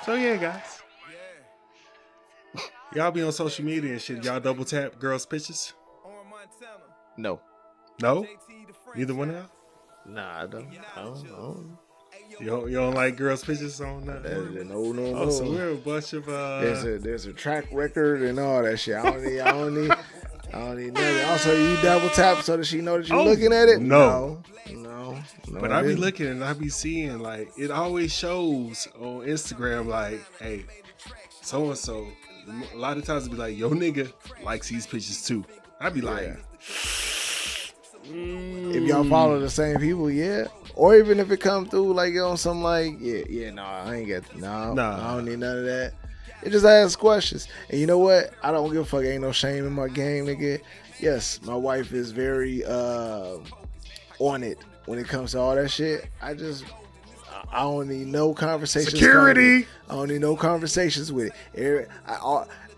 So yeah, guys, y'all be on social media and shit. Y'all double tap girls' pictures? No. No? Neither one of y'all? Nah, I don't. You don't like girls' pictures on that? No. Oh, so we're a bunch of There's a track record and all that shit. I don't need nothing. Also, you double tap so that she know that you're looking at it. No. But I be looking and I be seeing like it always shows on Instagram like, hey, so and so. A lot of times it be like, yo, nigga likes these pictures too. I be like, if y'all follow the same people, yeah. Or even if it come through like on some like, I ain't got I don't need none of that. It just asks questions. And you know what? I don't give a fuck. Ain't no shame in my game, nigga. Yes, my wife is very on it when it comes to all that shit. I don't need no conversations. Security. I don't need no conversations with it.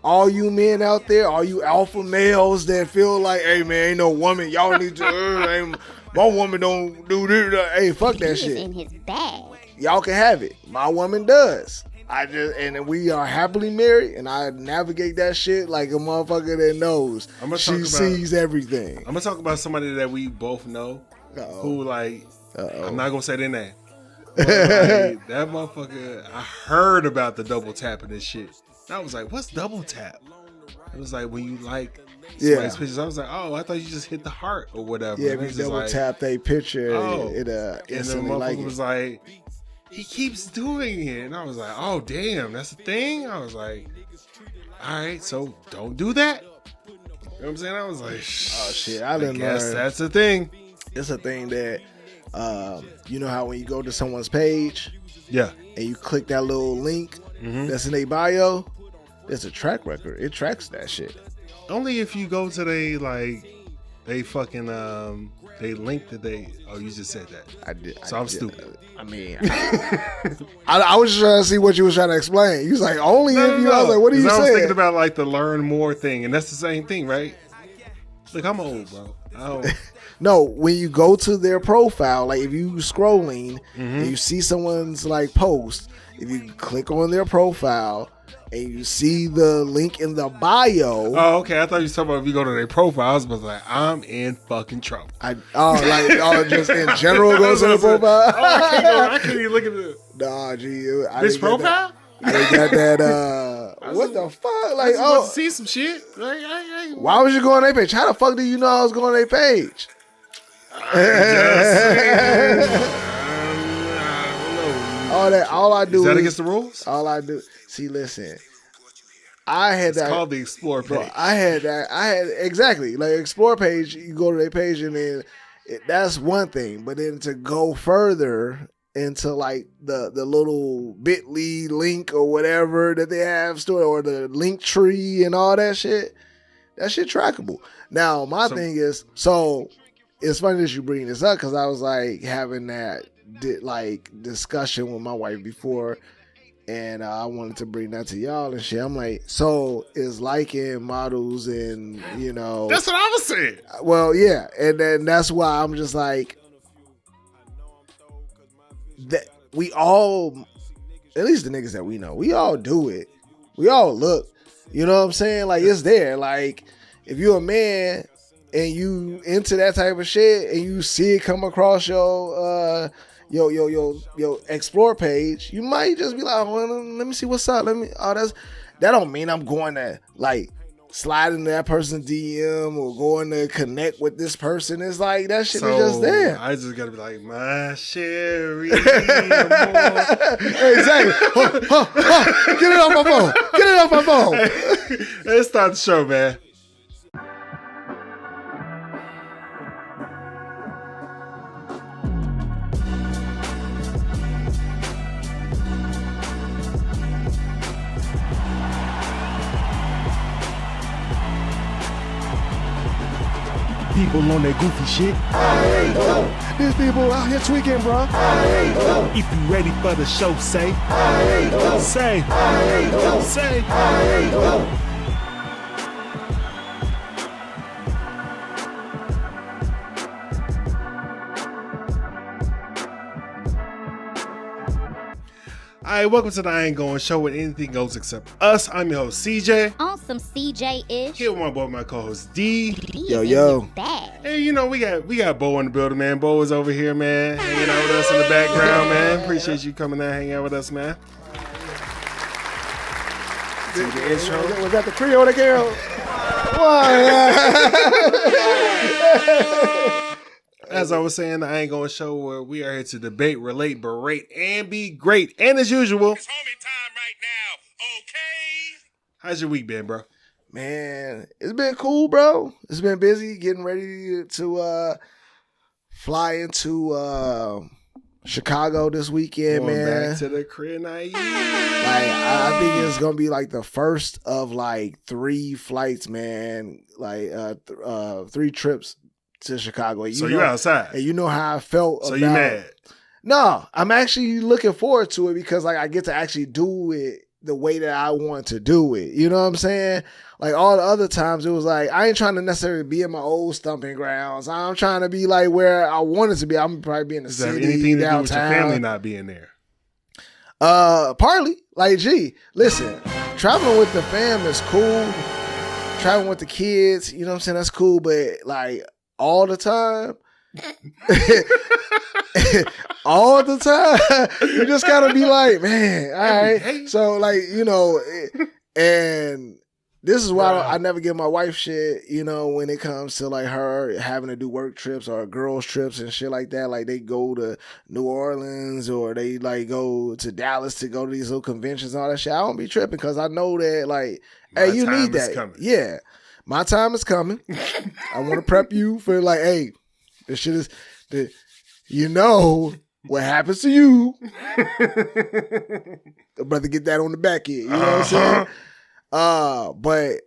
All you men out there, all you alpha males that feel like, hey man, ain't no woman, y'all need to. My woman don't do this. Hey, fuck that shit. In his bag. Y'all can have it. My woman does. And we are happily married, and I navigate that shit like a motherfucker that knows. She sees everything. I'm gonna talk about somebody that we both know who like. I'm not gonna say their name. But, like, that motherfucker, I heard about the double tapping and shit. And I was like, what's double tap? It was like when you like somebody's pictures. I was like, oh, I thought you just hit the heart or whatever. Yeah, if you double tap they picture, it instantly and the motherfucker was like, he keeps doing it. And I was like, oh, damn, that's a thing? I was like, all right, so don't do that. You know what I'm saying? I was like, oh, shit, I guess that's a thing. It's a thing that, you know how when you go to someone's page, and you click that little link that's in their bio, there's a track record. It tracks that shit. Only if you go to they fucking they link that they. Oh, you just said that. I did. So I'm stupid. I mean, I was just trying to see what you was trying to explain. You was like, only if you. I was like, what are you saying? I was thinking about like the learn more thing, and that's the same thing, right? Look, I'm old, bro. No, when you go to their profile, like if you scrolling and you see someone's like post, if you click on their profile and you see the link in the bio. Oh, okay. I thought you were talking about if you go to their profile. I was like, I'm in fucking trouble. Just in general goes to the profile. I can't even look at it. Nah, this profile? I didn't got that. What the fuck? Like, I see some shit. Why was you going on their page? How the fuck do you know I was going on their page? All I do is that against the rules? All I do. See, listen. I had it's called the Explore page. Bro, I had exactly like Explore page. You go to their page and then that's one thing, but then to go further into like the little bit.ly link or whatever that they have stored, or the link tree and all that shit trackable. Now my thing is, so it's funny that you bring this up because I was like having that discussion with my wife before, and I wanted to bring that to y'all and shit. I'm like, so is liking models and that's what I was saying. Well, yeah, and then that's why I'm just like that. We all, at least the niggas that we know, we all do it. We all look. You know what I'm saying? Like it's there. Like if you're a man and you into that type of shit and you see it come across your Explore page, you might just be like, oh, let me see what's up. That don't mean I'm going to like slide into that person's DM or going to connect with this person. It's like that shit is just there. I just gotta be like, my Sherry. Exactly. Get it off my phone. Get it off my phone. Hey, let's start the show, man. People on that goofy shit. These people out here tweaking, bro. If you ready for the show, say. Say. Alright, welcome to the I Ain't Going Show where anything goes except us. I'm your host CJ. On some CJ-ish. Here with my boy, my co-host D. Yo. Hey, you know, we got Bo in the building, man. Bo is over here, man, hanging out with us in the background, man. Appreciate you coming out, hanging out with us, man. The intro. Was that the Creole girl? As I was saying, I Ain't Going Show where we are here to debate, relate, berate, and be great. And as usual, it's homie time right now, okay? How's your week been, bro? Man, it's been cool, bro. It's been busy getting ready to fly into Chicago this weekend, Going man. back to the crib now. I think it's gonna be like the first of like 3 flights, man. Like 3 trips to Chicago. So you're outside. And you know how I felt. So you mad? No, I'm actually looking forward to it because like I get to actually do it the way that I want to do it. You know what I'm saying? Like all the other times it was like I ain't trying to necessarily be in my old stomping grounds. I'm trying to be like where I wanted to be. I'm probably be in the Does city, that have anything to downtown. do with your family not being there? Partly. Like, gee, listen, traveling with the fam is cool. Traveling with the kids, you know what I'm saying? That's cool. But like all the time, all the time, you just gotta be like, man, all right. So like, you know, and this is why I never give my wife shit, you know, when it comes to like her having to do work trips or girls trips and shit like that. Like they go to New Orleans or they like go to Dallas to go to these little conventions and all that shit. I don't be tripping because I know that like, hey, you need that. Coming. Yeah. My time is coming. I want to prep you for like, hey, this shit is, you know what happens to you. I'd rather get that on the back end. You know what I'm saying? But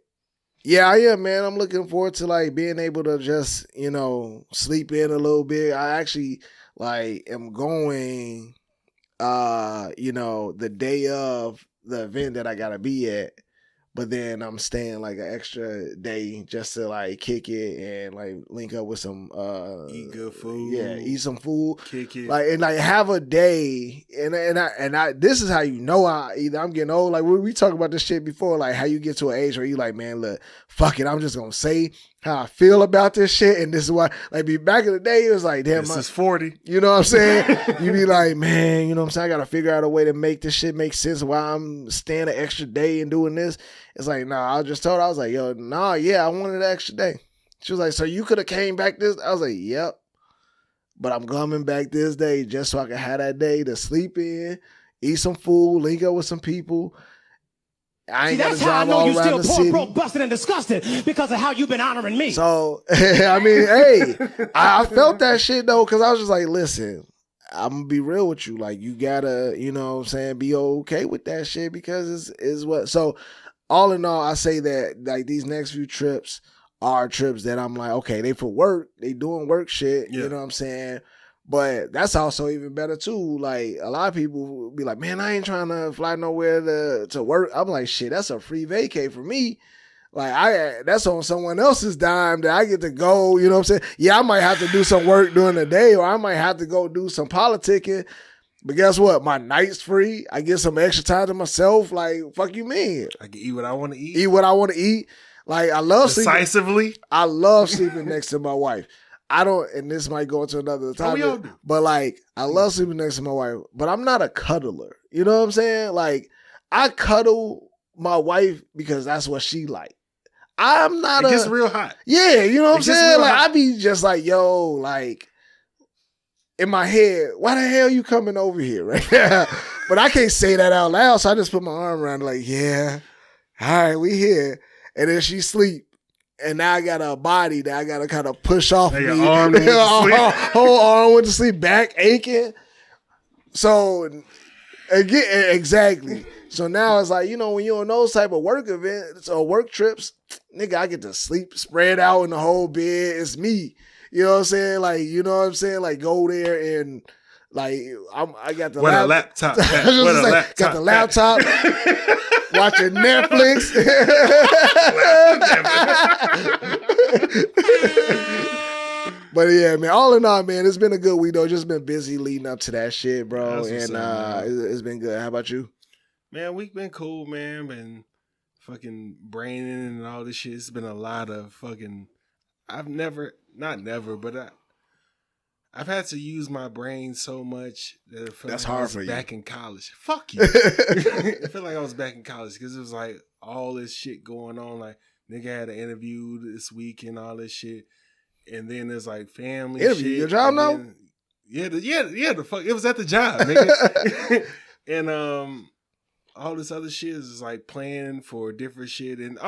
yeah, I am, man. I'm looking forward to like being able to just, you know, sleep in a little bit. I actually like am going, you know, the day of the event that I gotta be at. But then I'm staying like an extra day just to like kick it and like link up with some eat good food. Yeah, eat some food. Kick it. Like and like have a day and I this is how you know either I'm getting old. Like we talked about this shit before, like how you get to an age where you like, man, look, fuck it, I'm just gonna say how I feel about this shit, and this is why like back in the day it was like, damn, this is 40. You know what I'm saying? You be like, man, you know what I'm saying? I gotta figure out a way to make this shit make sense while I'm staying an extra day and doing this. It's like, nah, I just told her, I was like, yo, nah, yeah, I wanted an extra day. She was like, so you could have came back this? I was like, yep. But I'm coming back this day just so I can have that day to sleep in, eat some food, link up with some people. I ain't got to drive all around the city. That's how I know you still poor, broke, busted, and disgusted because of how you've been honoring me. So, I mean, hey, I felt that shit, though, because I was just like, listen, I'm going to be real with you. Like, you got to, you know what I'm saying, be okay with that shit because it's what. So, all in all, I say that, like, these next few trips are trips that I'm like, okay, they for work. They doing work shit. Yeah. You know what I'm saying? But that's also even better too. Like a lot of people will be like, man, I ain't trying to fly nowhere to work. I'm like, shit, that's a free vacay for me. Like that's on someone else's dime that I get to go, you know what I'm saying? Yeah, I might have to do some work during the day or I might have to go do some politicking. But guess what? My night's free. I get some extra time to myself. Like, fuck you mean? I can eat what I want to eat. Eat what I want to eat. Like I love decisively. Sleeping. I love sleeping next to my wife. I don't, and this might go into another topic, but like, I love sleeping next to my wife, but I'm not a cuddler. You know what I'm saying? Like, I cuddle my wife because that's what she like. I'm not it gets real hot. Yeah, you know what I'm saying? Like, I be just like, yo, like, in my head, why the hell you coming over here, right? But I can't say that out loud, so I just put my arm around her, like, yeah, all right, we here. And then she sleep. And now I got a body that I got to kind of push off me. Your arm went to sleep. Whole arm went to sleep, back aching. So, again, exactly. So now it's like, you know, when you're on those type of work events or work trips, nigga, I get to sleep spread out in the whole bed. It's me. You know what I'm saying? Like, you know what I'm saying? Like, go there and, like, I got the laptop. Got the laptop. Watching Netflix. But yeah, man. All in all, man, it's been a good week though. Just been busy leading up to that shit, bro. That's And what's up, it's been good. How about you? Man, week been cool, man. Been fucking braining and all this shit. It's been a lot of fucking. I've had to use my brain so much that it felt That's like hard I was for you. back in college. Fuck you. I feel like I was back in college because it was like all this shit going on. Like nigga had an interview this week and all this shit, and then there's like family Interview, shit. your job now? Yeah. The fuck. It was at the job, nigga. And all this other shit is like planning for different shit. And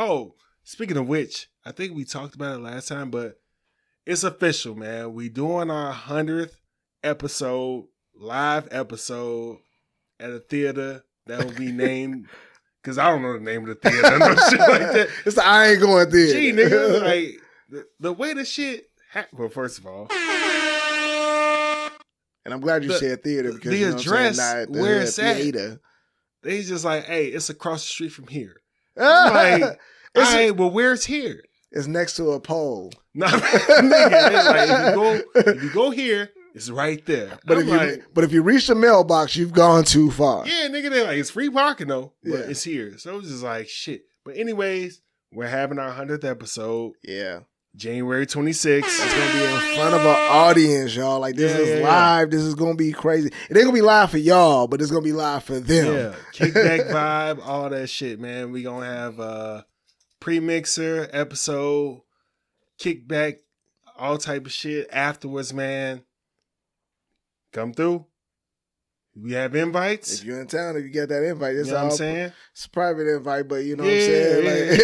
speaking of which, I think we talked about it last time, but it's official, man. We doing our 100th episode, live episode at a theater that will be named, because I don't know the name of the theater, no shit like that. It's the I Ain't Going Theater. Gee, nigga, like the way the shit happened. Well, first of all, and I'm glad you said theater because the address where it's theater. at, they just like, hey, it's across the street from here. I'm like, well, where's here? It's next to a pole. No, nigga, like, if you go here, it's right there. But if you reach the mailbox, you've gone too far. Yeah, nigga, they're like, it's free parking though, but Yeah. it's here. So it's just like shit. But anyways, we're having our 100th episode, Yeah. January 26th. It's going to be in front of an audience, y'all. Like, this is live. This is going to be crazy. It ain't going to be live for y'all, but it's going to be live for them. Yeah, kickback vibe, all that shit, man. We gonna have a pre-mixer episode, kickback, all type of shit afterwards, man. Come through. We have invites. If you're in town, if you get that invite, it's You know what all I'm saying? It's a private invite, but you know what I'm saying? Like,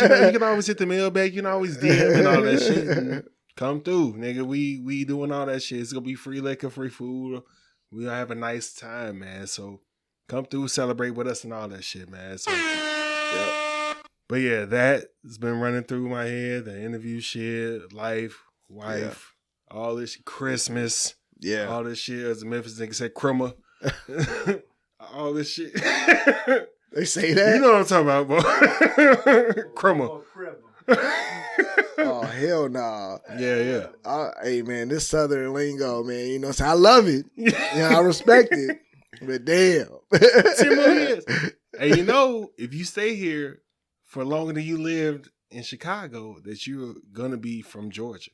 But you can always hit the mailbag. You can always DM and all that shit. And come through, nigga. We doing all that shit. It's gonna be free liquor, free food. We gonna have a nice time, man. So come through, celebrate with us and all that shit, man. So, But yeah, that has been running through my head. The interview shit, life, wife, all this shit, Christmas. Yeah. All this shit, as the Memphis nigga said, crummer. All this shit. They say that? You know what I'm talking about, bro. Crummer. Oh, hell nah. Yeah. Hey, man, this Southern lingo, man, you know, so I love it. Yeah, I respect it. But damn. 10 more years. And you know, if you stay here for longer than you lived in Chicago, that you're going to be from Georgia.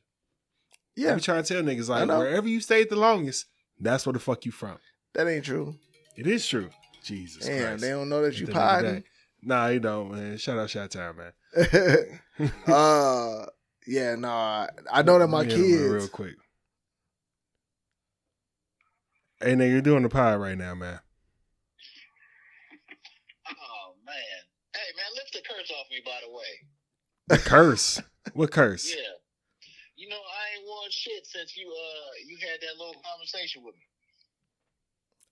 Yeah. I'm trying to tell niggas, like, wherever you stayed the longest, that's where the fuck you from. That ain't true. It is true. Jesus Damn, Christ. they don't know that you potting. Nah, you don't, man. Shout out Chi-Town, man. Yeah, nah. I know that my kids. Real quick. Hey, nigga, you're doing the pod right now, man. Oh, man. Hey, man, lift the curse off me, by the way. The curse? What curse? Yeah. You know, I ain't won shit since you had that little conversation with me.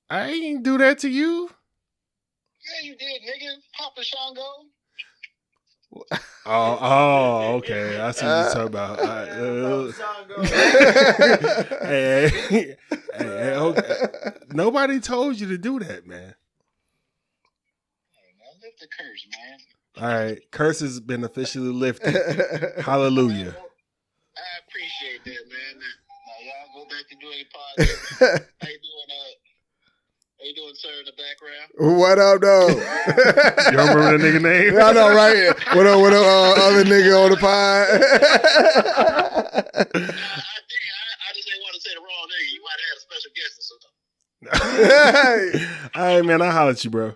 I ain't do that to you. Yeah, you did, nigga. Papa Shango. Oh, okay. I see what you're talking about. Hey, okay. Nobody told you to do that, man. Hey, man, lift the curse, man. All right, curse has been officially lifted. Hallelujah. I appreciate that, man. Now y'all go back to doing your podcast. How you doing, sir, in the background? What up, though? You don't remember the nigga name? I know, right? What up, other nigga on the pod? I just ain't want to say the wrong nigga. You might have had a special guest or something. All right, man. I'll holler at you, bro.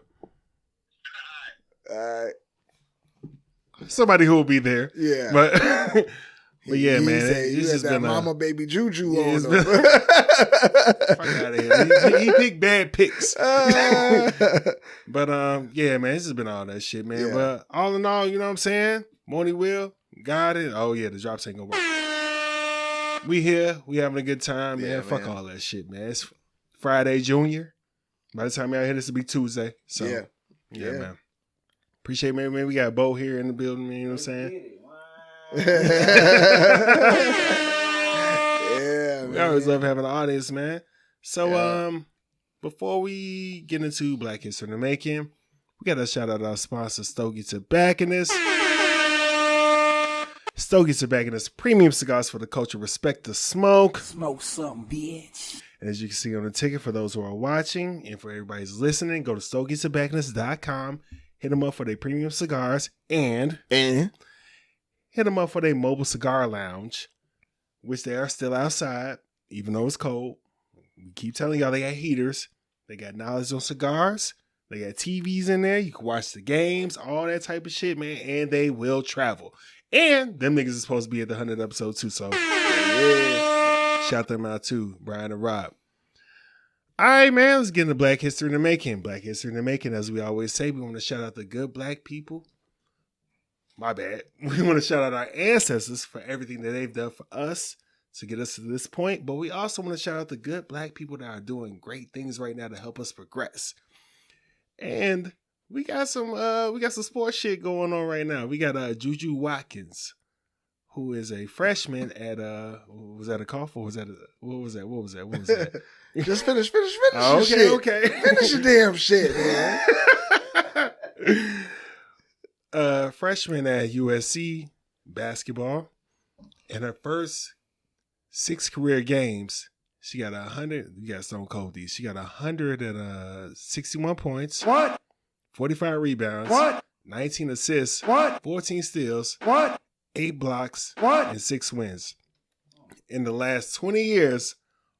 All right. Somebody who will be there. Yeah. But yeah, man. It's just been mama baby juju on them. Fuck out of here. He picked bad picks. But yeah, man, this has been all that shit, man. Yeah. But all in all, you know what I'm saying? Money will got it. Oh yeah, the drops ain't gonna work. We here, we having a good time, man. Fuck all that shit, man. It's Friday Junior. By the time y'all hear this, it'll be Tuesday. So yeah, man. Appreciate it, man. We got Bo here in the building, man. You know what I'm saying? Yeah, we always love having an audience, man. So before we get into Black History in the Making, we gotta shout out our sponsor, Stogie Tobacconist. Stogies are back in us premium cigars for the culture. Respect the smoke. Smoke something, bitch. And as you can see on the ticket, for those who are watching and for everybody who's listening, go to StogiesTobacconist.com. Hit them up for their premium cigars and hit them up for their mobile cigar lounge, which they are still outside, even though it's cold. We keep telling y'all they got heaters. They got knowledge on cigars. They got TVs in there. You can watch the games, all that type of shit, man. And they will travel. And them niggas is supposed to be at the 100th episode too. So shout them out too, Brian and Rob. All right, man. Let's get into Black History in the Making. Black History in the Making, as we always say, we want to shout out the good black people. My bad. We want to shout out our ancestors for everything that they've done for us to get us to this point. But we also want to shout out the good black people that are doing great things right now to help us progress. And we got some sports shit going on right now. We got Juju Watkins, who is a freshman at was that a cough or was that what was that? Just finish. Oh, okay. Finish your damn shit, man. Freshman at USC basketball. In her first 6 career games, she got 100. You got Stone Cold these. She got 161 points. What? 45 rebounds. What? 19 assists. What? 14 steals. What? 8 blocks. What? And 6 wins. In the last 20 years,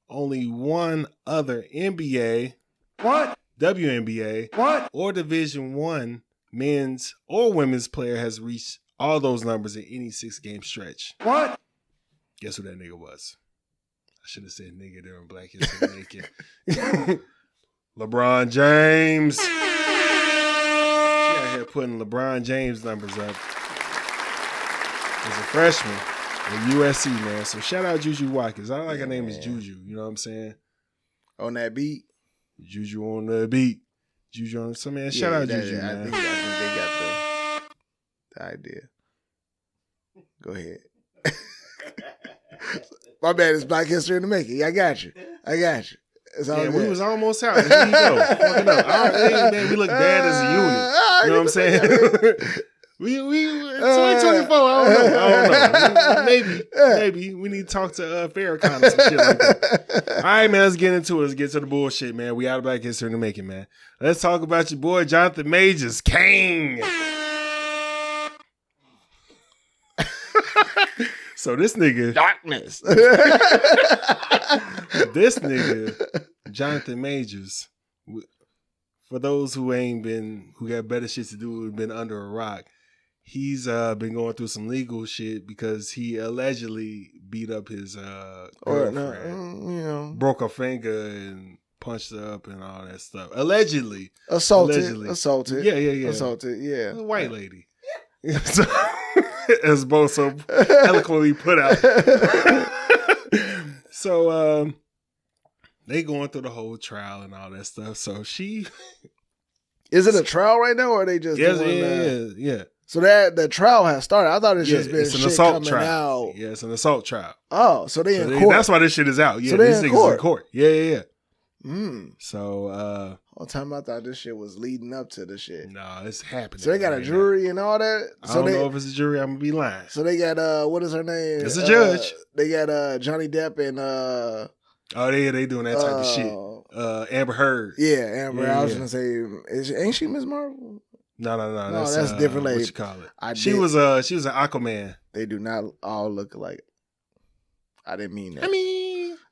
only one other NBA, What? WNBA, What? or Division I men's or women's player has reached all those numbers in any 6-game stretch. What? Guess who that nigga was? I should have said nigga during Black History Making. LeBron James. She out here putting LeBron James numbers up as a freshman at USC, man. So shout out Juju Watkins. I like her name is Juju. You know what I'm saying? On that beat. Juju on the beat. Juju on so man. Shout out Juju, man. I think they got the idea. Go ahead. My bad. It's Black History in the Making. I got you. It's all Yeah, good. we was almost out. Here you go. Fucking up. I don't think, man, we look bad as a unit. You know what I'm saying? we 2024. I don't know. Maybe we need to talk to Farrakhan or some shit like that. All right, man. Let's get into it. Let's get to the bullshit, man. We out of Black History in the Making, man. Let's talk about your boy Jonathan Majors, King. So this nigga, Darkness. this nigga, Jonathan Majors, for those who got better shit to do, who've been under a rock, he's been going through some legal shit because he allegedly beat up his girlfriend, broke her finger and punched her up and all that stuff. Allegedly. Assaulted. Yeah. Assaulted, yeah. A white lady. So, as both so eloquently put out. So they going through the whole trial and all that stuff. So she is it a trial right now, or are they just yeah. So that the trial has started. I thought it's just been it's an shit assault coming trial. out. Yeah, it's an assault trial. Oh, so they in court. That's why this shit is out. Yeah, so these niggas in court. Yeah. So all the time I thought this shit was leading up to the shit. No, it's happening. So they got a jury and all that. So I don't know if it's a jury. I'm gonna be lying. So they got what is her name? It's a judge. They got Johnny Depp and they doing that type of shit. Amber Heard. Yeah, Amber. I was gonna say, ain't she Miss Marvel? No, that's a different lady. What you call it? She was an Aquaman. They do not all look alike. I didn't mean that.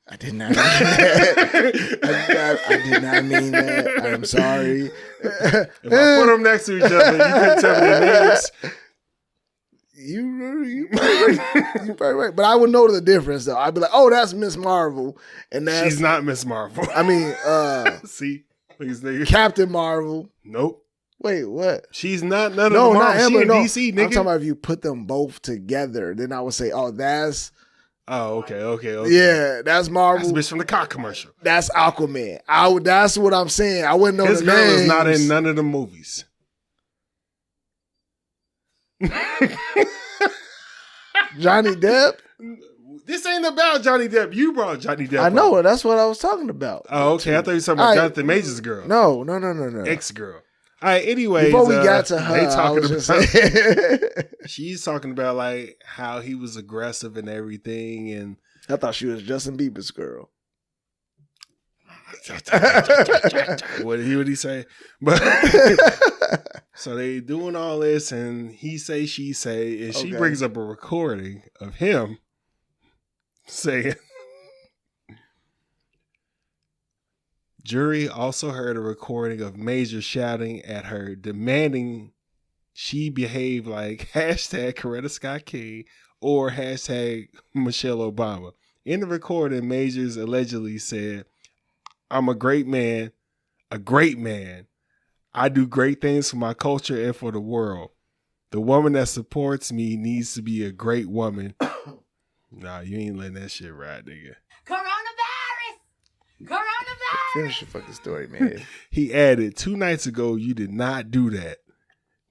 I did not mean that. I did not mean that. I'm sorry. If I put them next to each other, you couldn't tell me their names. You probably right. But I would know the difference though. I'd be like, oh, that's Miss Marvel. And that's, she's not Miss Marvel. I mean, see? These niggas. Captain Marvel. Nope. Wait, what? She's not none of the Marvel. She in DC, nigga. I'm talking about if you put them both together, then I would say, oh, that's... Oh, okay. Yeah, that's Marvel. That's a bitch from the cock commercial. That's Aquaman. That's what I'm saying. I wouldn't know his the girl names. Is not in none of the movies. Johnny Depp? This ain't about Johnny Depp. You brought Johnny Depp. I know it. That's what I was talking about. Oh, okay. I thought you were talking about Jonathan Majors' girl. No. Ex-girl. All right, anyways, before we got to her, they I talking was just about, saying. she's talking about like how he was aggressive and everything, and I thought she was Justin Bieber's girl. what did he say? But so they doing all this, and he say, she say, and she brings up a recording of him saying, jury also heard a recording of Major shouting at her, demanding she behave like hashtag Coretta Scott King or hashtag Michelle Obama. In the recording, Majors allegedly said, I'm a great man. I do great things for my culture and for the world. The woman that supports me needs to be a great woman. Nah, you ain't letting that shit ride, nigga. Coronavirus! Finish your fucking story, man. He added, 2 nights ago, you did not do that,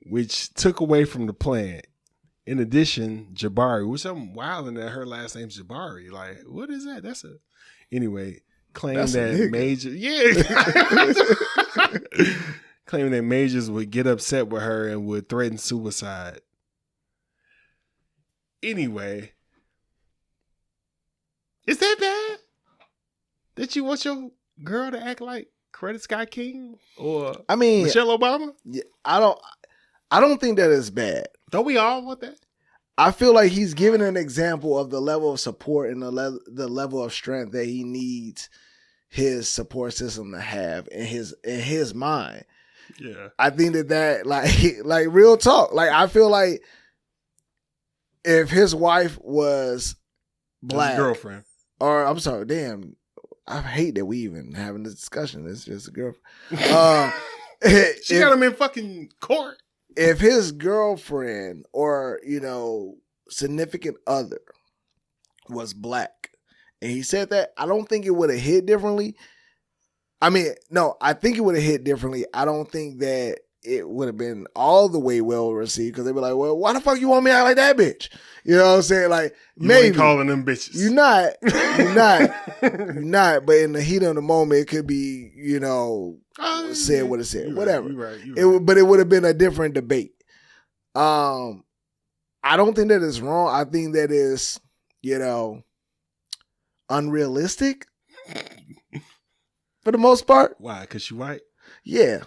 which took away from the plan. In addition, Jabari, which I'm wilding that her last name's Jabari. Like, what is that? Anyway, claimed that Major, claiming that Majors would get upset with her and would threaten suicide. Anyway, is that bad? That you want your girl to act like Coretta Scott King or Michelle Obama? Yeah, I don't think that is bad. Don't we all want that? I feel like he's giving an example of the level of support and the level of strength that he needs his support system to have in his mind. Yeah, I think that like real talk. Like I feel like if his wife was black, his girlfriend, or I'm sorry, damn, I hate that we even having this discussion. It's just a girlfriend. She got him in fucking court. If his girlfriend or, significant other was black and he said that, I don't think it would have hit differently. I mean, no, I think it would have hit differently. I don't think that it would have been all the way well received because they'd be like, well, why the fuck you want me to act like that bitch? You know what I'm saying? Like, you maybe. ain't calling them bitches. You're not. But in the heat of the moment, it could be, said what it said. You're whatever. Right, you're right. But it would have been a different debate. I don't think that is wrong. I think that is, unrealistic for the most part. Why? Because you white? Yeah.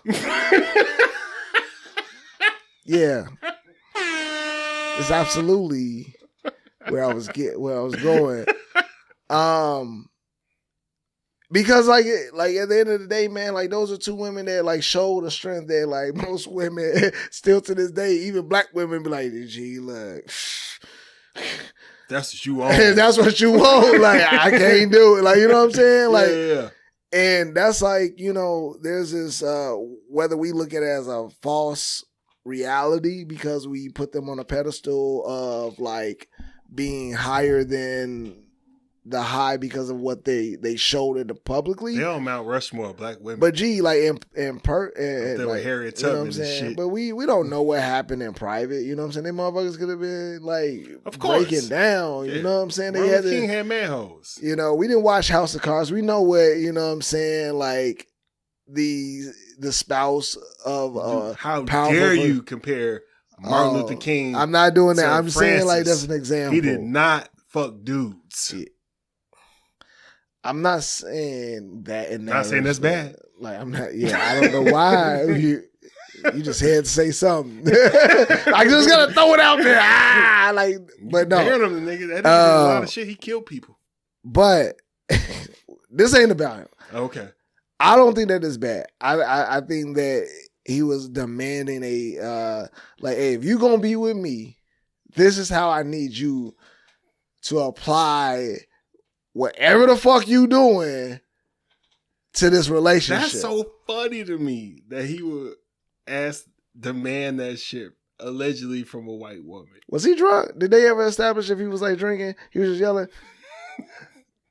Yeah. It's absolutely where I was going. Because like at the end of the day, man, like those are two women that like show the strength that like most women still to this day, even black women be like, gee, look. That's what you want. That's what you want. Like, I can't do it. Like, you know what I'm saying? Like, yeah. And that's like, there's this, whether we look at it as a false reality because we put them on a pedestal of like being higher than the high because of what they showed it publicly. They on Mount Rushmore, black women. But gee, like they like, were Harriet Tubman and shit. But we don't know what happened in private. You know what I'm saying? They motherfuckers could have been like of course. breaking down. You know what I'm saying? They had King had manholes. We didn't watch House of Cards. We know what, you know what I'm saying, like the spouse of how dare you compare Martin Luther King. I'm not doing that. I'm saying like that's an example. He did not fuck dudes. Yeah. I'm not saying that in that. Not saying that's bad. Like I'm not. Yeah, I don't know why you just had to say something. I just gotta throw it out there. But no. Damn him, nigga. That nigga did a lot of shit. He killed people. But this ain't about him. Okay. I don't think that is bad. I think that he was demanding hey, if you gonna be with me, this is how I need you to apply whatever the fuck you doing to this relationship. That's so funny to me that he would demand that shit allegedly from a white woman. Was he drunk? Did they ever establish if he was like drinking? He was just yelling.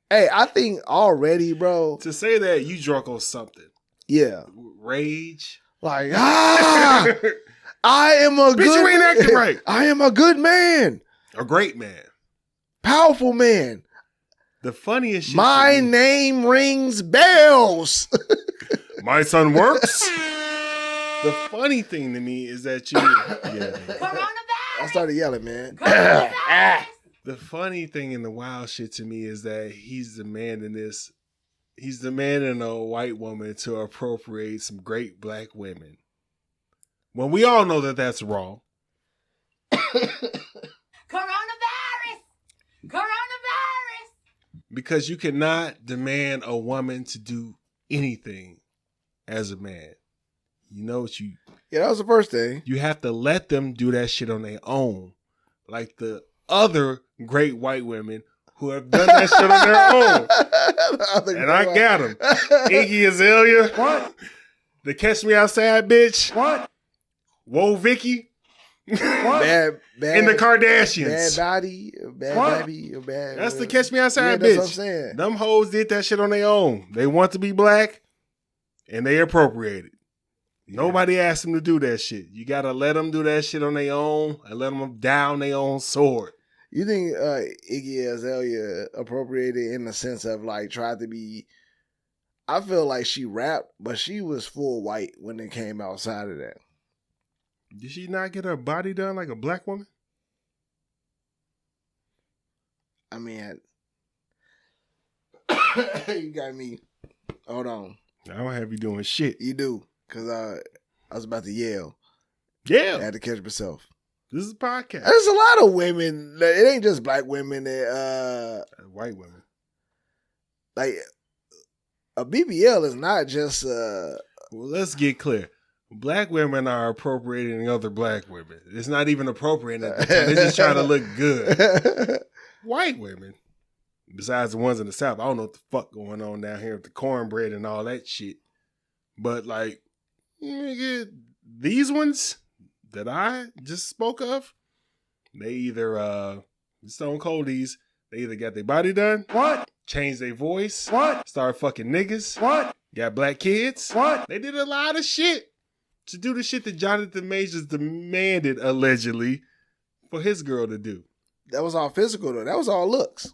Hey, I think already, bro. To say that you drunk on something. Yeah. Rage. Like, I am a Bitch, good you ain't acting right. I am a good man. A great man. Powerful man. The funniest shit. My name rings bells. My son works. The funny thing to me is that you. Yeah. I started yelling, man. The funny thing and the wild shit to me is that he's demanding this. He's demanding a white woman to appropriate some great black women. When we all know that that's wrong. Coronavirus! Because you cannot demand a woman to do anything as a man. You know what you... Yeah, that was the first thing. You have to let them do that shit on their own. Like the other great white women who have done that shit on their own. And I got them. Iggy Azalea. What? The Catch Me Outside bitch. What? Whoa, Vicky. What? Bad, And the Kardashians. Bad body, bad baby, bad. That's the Catch Me Outside bitch. That's what I'm saying. Them hoes did that shit on their own. They want to be black, and they appropriated. Nobody asked them to do that shit. You gotta let them do that shit on their own and let them down their own sword. You think Iggy Azalea appropriated in the sense of like tried to be? I feel like she rapped, but she was full white when it came outside of that. Did she not get her body done like a black woman? I mean, you got me. Hold on. I don't have you doing shit. You do, because I was about to yell. Yeah. I had to catch myself. This is a podcast. There's a lot of women. It ain't just black women that white women. Like a BBL is not just Well, let's get clear. Black women are appropriating other black women. It's not even appropriating at the time. They're just trying to look good. White women, besides the ones in the South, I don't know what the fuck going on down here with the cornbread and all that shit. But like, nigga, these ones that I just spoke of, they either Stone Coldies, they either got their body done, What? changed their voice, What? start fucking niggas, What? got black kids. What? They did a lot of shit to do the shit that Jonathan Majors demanded, allegedly, for his girl to do. that was all physical though. That was all looks.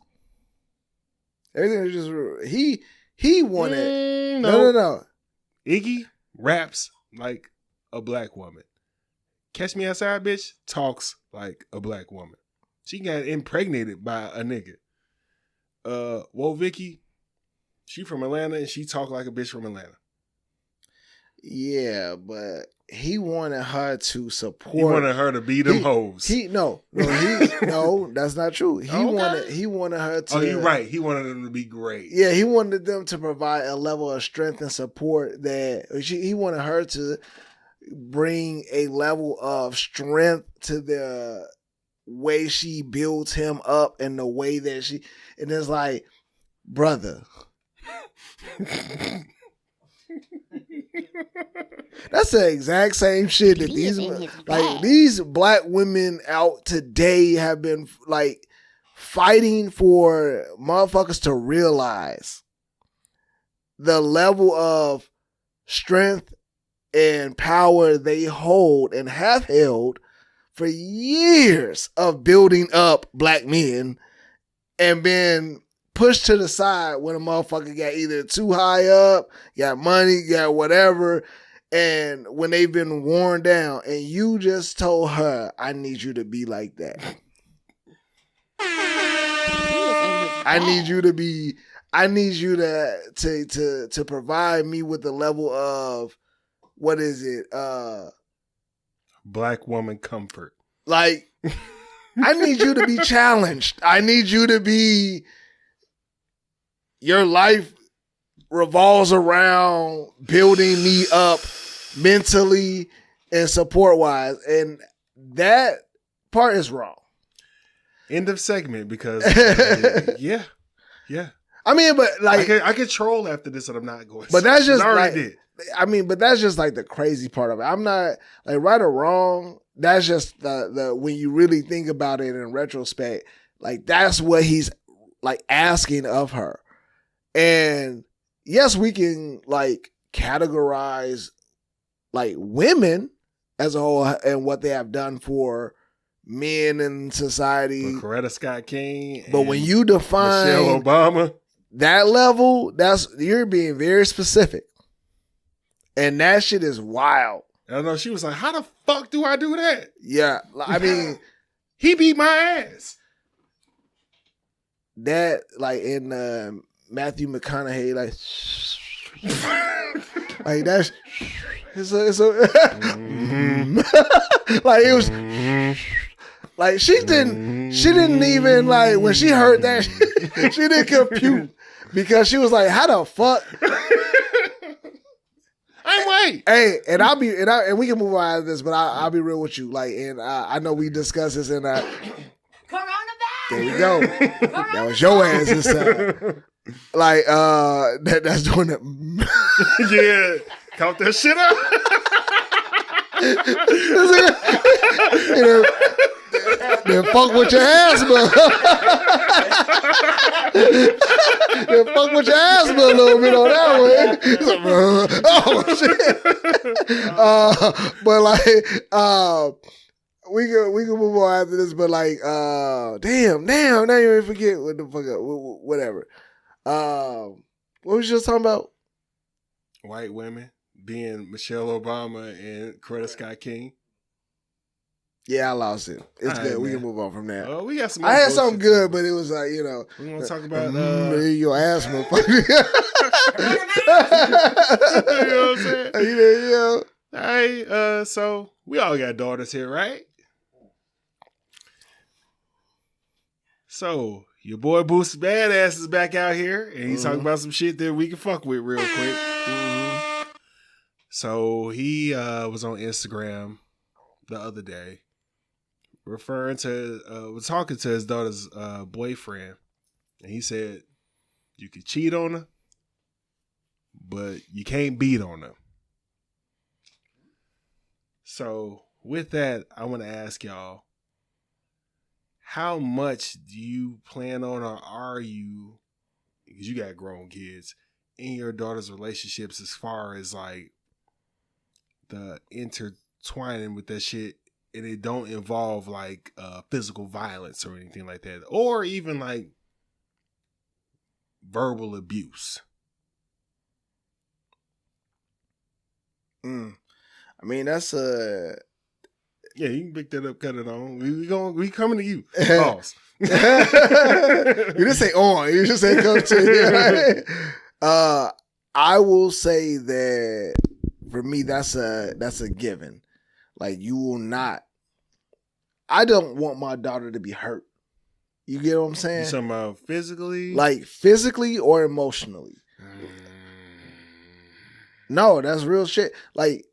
Everything was just he wanted. No. Iggy raps like a black woman. Catch Me Outside bitch talks like a black woman. She got impregnated by a nigga. Whoa, Vicky, she from Atlanta and she talk like a bitch from Atlanta. Yeah, but he wanted her to support. He wanted her to be them hoes. No, that's not true. He wanted her to. Oh, you're right. He wanted them to be great. Yeah, he wanted them to provide a level of strength and support that he wanted her to bring a level of strength to the way she builds him up and the way that she, and it's like, brother. That's the exact same shit that these black women out today have been like fighting for motherfuckers to realize the level of strength and power they hold and have held for years of building up black men and been pushed to the side when a motherfucker got either too high up, got money, got whatever, and when they've been worn down, and you just told her, I need you to be like that. I need you to provide me with the level of, what is it? Black woman comfort. Like, I need you to be challenged. I need you to be, your life revolves around building me up mentally and support wise. And that part is wrong. End of segment because, yeah. I mean, but like. I could troll after this and I'm not going to. But that's just I already like, did. I mean, but that's just like the crazy part of it. I'm not like right or wrong. That's just the when you really think about it in retrospect, like that's what he's like asking of her. And yes, we can like categorize like women as a whole and what they have done for men in society. But Coretta Scott King. But when you define Michelle Obama, that level, you're being very specific. And that shit is wild. And I know she was like, how the fuck do I do that? Yeah, I mean, he beat my ass. That like in Matthew McConaughey, like like that's it's a like it was like she didn't even like when she heard that she didn't compute because she was like, how the fuck. I'm white. Hey, and we can move on out of this, but I'll be real with you. Like, and I know we discussed this in Coronavirus. there we go. That was your ass this time. Like, that's doing it. Yeah, count that shit up. Then fuck with your asthma. Then fuck with your asthma a little bit on that one. Oh shit. But like, we can move on after this. But like, damn, now you ain't forget what the fuck, whatever. What was you just talking about? White women being Michelle Obama and Coretta Scott King. Yeah, I lost it. It's All good. right, We man. can move on from that. Oh, we got some. I had something good, but it was like, you know. We want to talk about your asthma. You know what I'm saying? Yeah. All right, so we all got daughters here, right? So your boy Boost Badass is back out here, and he's talking about some shit that we can fuck with real quick. So he was on Instagram the other day, was talking to his daughter's boyfriend, and he said you could cheat on her, but you can't beat on her. So with that, I want to ask y'all, how much do you plan on, or are you, because you got grown kids, in your daughter's relationships as far as like the intertwining with that shit, and it don't involve like physical violence or anything like that, or even like verbal abuse? I mean, that's a... Yeah, you can pick that up, cut it on. We coming to you. Pause. You didn't say on. You just say come to you. Right? I will say that for me, that's a given. Like, you will not. I don't want my daughter to be hurt. You get what I'm saying? You talking about physically? Like physically or emotionally? No, that's real shit. Like,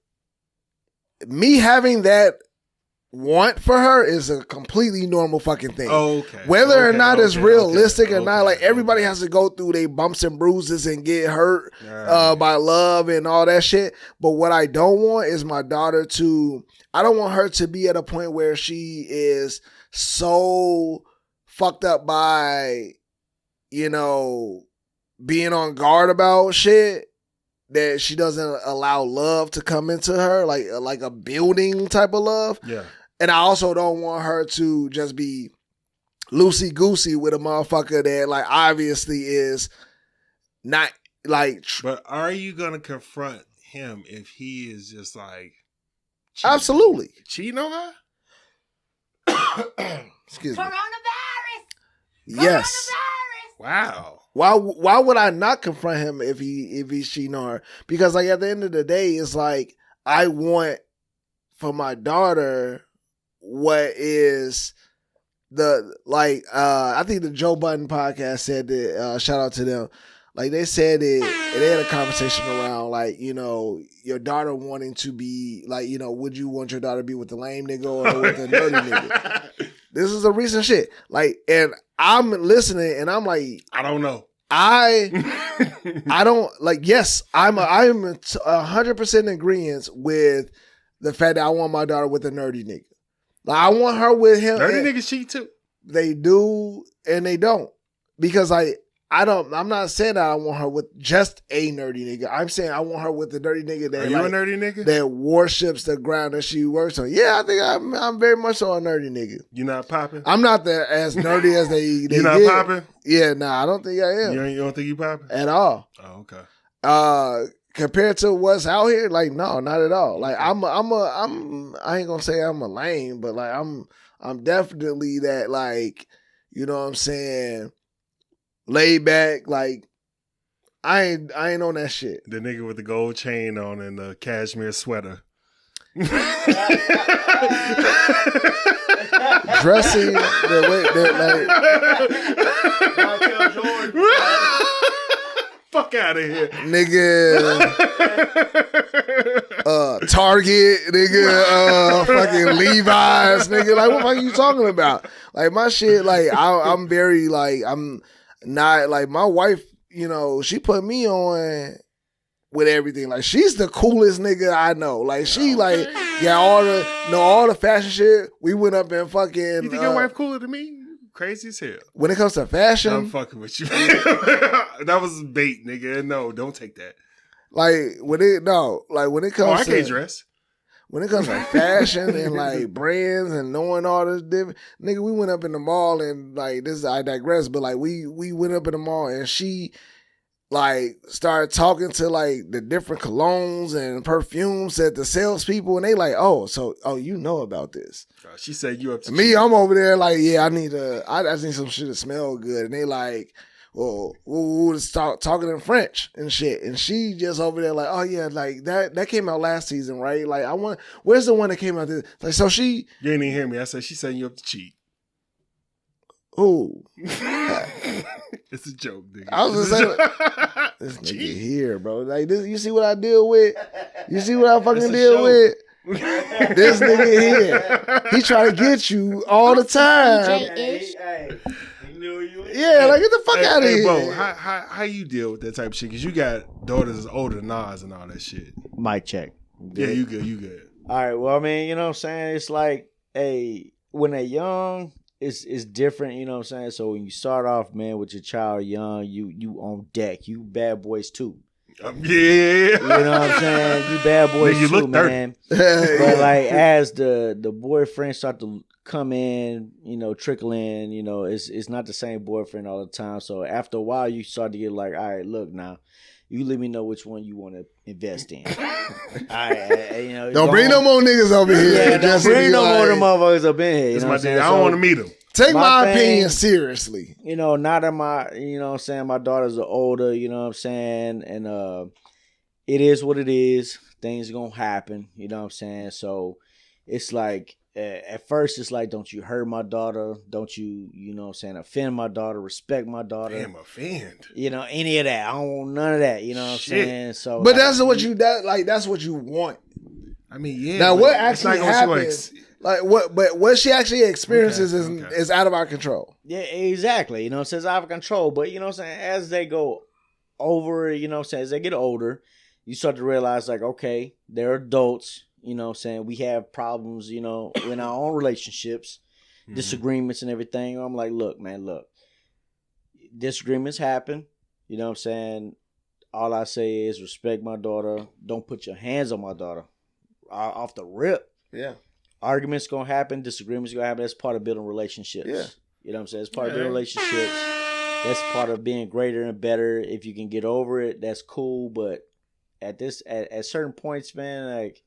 me having that want for her is a completely normal fucking thing. Okay. Whether or not it's realistic or not, like everybody has to go through their bumps and bruises and get hurt by love and all that shit. But what I don't want is my daughter to, I don't want her to be at a point where she is so fucked up by, you know, being on guard about shit that she doesn't allow love to come into her, like a building type of love. Yeah. And I also don't want her to just be loosey-goosey with a motherfucker that, like, obviously is not, like... But are you going to confront him if he is just, like... Absolutely. Cheating on her? Excuse me. Coronavirus. Yes. Wow. Why would I not confront him if he's cheating on her? Because, like, at the end of the day, it's like, I want for my daughter... what is the, like, I think the Joe Budden podcast said that, shout out to them. Like, they said it, they had a conversation around, like, you know, your daughter wanting to be, like, you know, would you want your daughter to be with the lame nigga or with the nerdy nigga? This is a recent shit. Like, and I'm listening and I'm like, I don't know. I don't, like, yes, I'm 100% in agreement with the fact that I want my daughter with a nerdy nigga. Like, I want her with him. Nerdy niggas cheat too. They do and they don't. Because I'm not saying that I want her with just a nerdy nigga. I'm saying I want her with the nerdy nigga that, are you a nerdy nigga? That worships the ground that she works on. Yeah, I think I'm very much so a nerdy nigga. You not popping? I'm not as nerdy as they You not popping? Yeah, nah, I don't think I am. You don't think you popping? At all. Oh, okay. compared to what's out here, like no, not at all. Like I ain't gonna say I'm a lame, but like I'm definitely that, like, you know what I'm saying, laid back. Like I ain't on that shit. The nigga with the gold chain on and the cashmere sweater. Dressing the way that, like, fuck out of here, nigga. Target, nigga. Fucking Levi's, nigga. Like, what the fuck are you talking about? Like, my shit, like, I'm very, like, I'm not, like, my wife, you know, she put me on with everything. Like, she's the coolest nigga I know. Like, she, like, got all the fashion shit. We went up and fucking. You think your wife cooler than me? Crazy as hell. When it comes to fashion, I'm fucking with you. That was bait, nigga. No, don't take that. Like when it comes I to can't dress. When it comes to fashion and like brands and knowing all this different, nigga, we went up in the mall and like this. I digress, but like we went up in the mall and she like started talking to like the different colognes and perfumes at the salespeople, and they like, oh, you know about this. She said you up to me. I'm over there like, yeah, I need some shit to smell good, and they like, well, we'll start talking in French and shit, and she just over there like, oh yeah, like that came out last season, right? Like where's the one that came out this? Like, so she, you didn't even hear me. I said she setting you up to cheat. Ooh. It's a joke, nigga. I was gonna say, this nigga here, bro. Like this, you see what I deal with? You see what I fucking deal with? This nigga here, he try to get you all the time. Yeah, like get the fuck out of here. Bro, how you deal with that type of shit? Because you got daughters that's older than Nas and all that shit. Mic check. Yeah, you good. All right, well, I mean, you know what I'm saying? It's like, when they're young, it's different, you know what I'm saying? So when you start off, man, with your child young, you on deck. You bad boys too. Yeah. You know what I'm saying? You bad boys you too, look man. But like as the boyfriends start to come in, you know, trickle in, you know, it's not the same boyfriend all the time. So after a while you start to get like, all right, look now, you let me know which one you want to invest in. You know, don't bring no more niggas over here. Yeah, don't bring no more of them motherfuckers up in here. You know what I'm saying? I don't want to meet them. Take my opinion seriously. You know, now that you know what I'm saying, my daughters are older, you know what I'm saying? And it is what it is. Things are going to happen, you know what I'm saying? So it's like, at first it's like, don't you hurt my daughter? Don't you, you know what I'm saying, offend my daughter, respect my daughter. Damn, offend. You know, any of that. I don't want none of that, you know what I'm saying? So, but that's what you want. I mean, yeah. Now what actually happens? Like what she actually experiences is out of our control. Yeah, exactly. You know, it says out of control. But you know what I'm saying, as they go over, you know what I'm saying, as they get older, you start to realize like, okay, they're adults, you know what I'm saying, we have problems, you know, in our own relationships, disagreements and everything. I'm like, look, disagreements happen, you know what I'm saying? All I say is respect my daughter. Don't put your hands on my daughter off the rip. Yeah. Arguments gonna happen, disagreements gonna happen. That's part of building relationships. Yeah. You know what I'm saying? It's part of building relationships. That's part of being greater and better. If you can get over it, that's cool. But at certain points, man, like,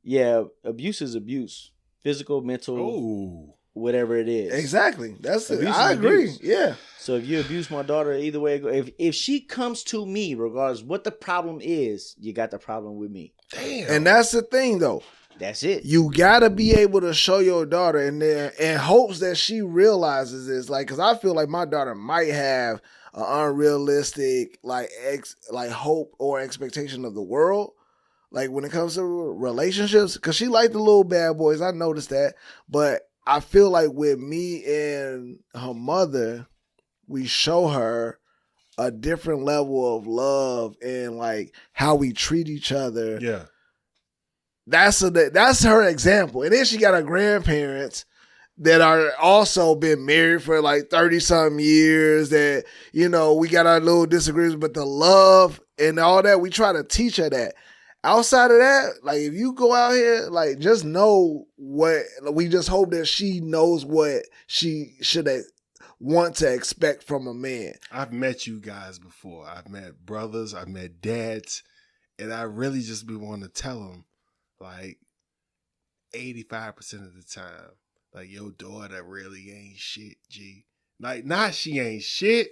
yeah, abuse is abuse. Physical, mental, whatever it is. Exactly. That's it. I agree. Yeah. So if you abuse my daughter, either way, if she comes to me, regardless what the problem is, you got the problem with me. Damn. And that's the thing, though. That's it. You gotta be able to show your daughter in hopes that she realizes this. Like, cause I feel like my daughter might have an unrealistic like hope or expectation of the world. Like when it comes to relationships, cause she like the little bad boys. I noticed that, but I feel like with me and her mother, we show her a different level of love and like how we treat each other. Yeah. That's her example. And then she got her grandparents that are also been married for like 30-something years that, you know, we got our little disagreements, but the love and all that, we try to teach her that. Outside of that, like if you go out here, like just know what, we just hope that she knows what she should want to expect from a man. I've met you guys before. I've met brothers. I've met dads. And I really just be wanting to tell him, like, 85% of the time, like, your daughter really ain't shit, G. Like, not she ain't shit,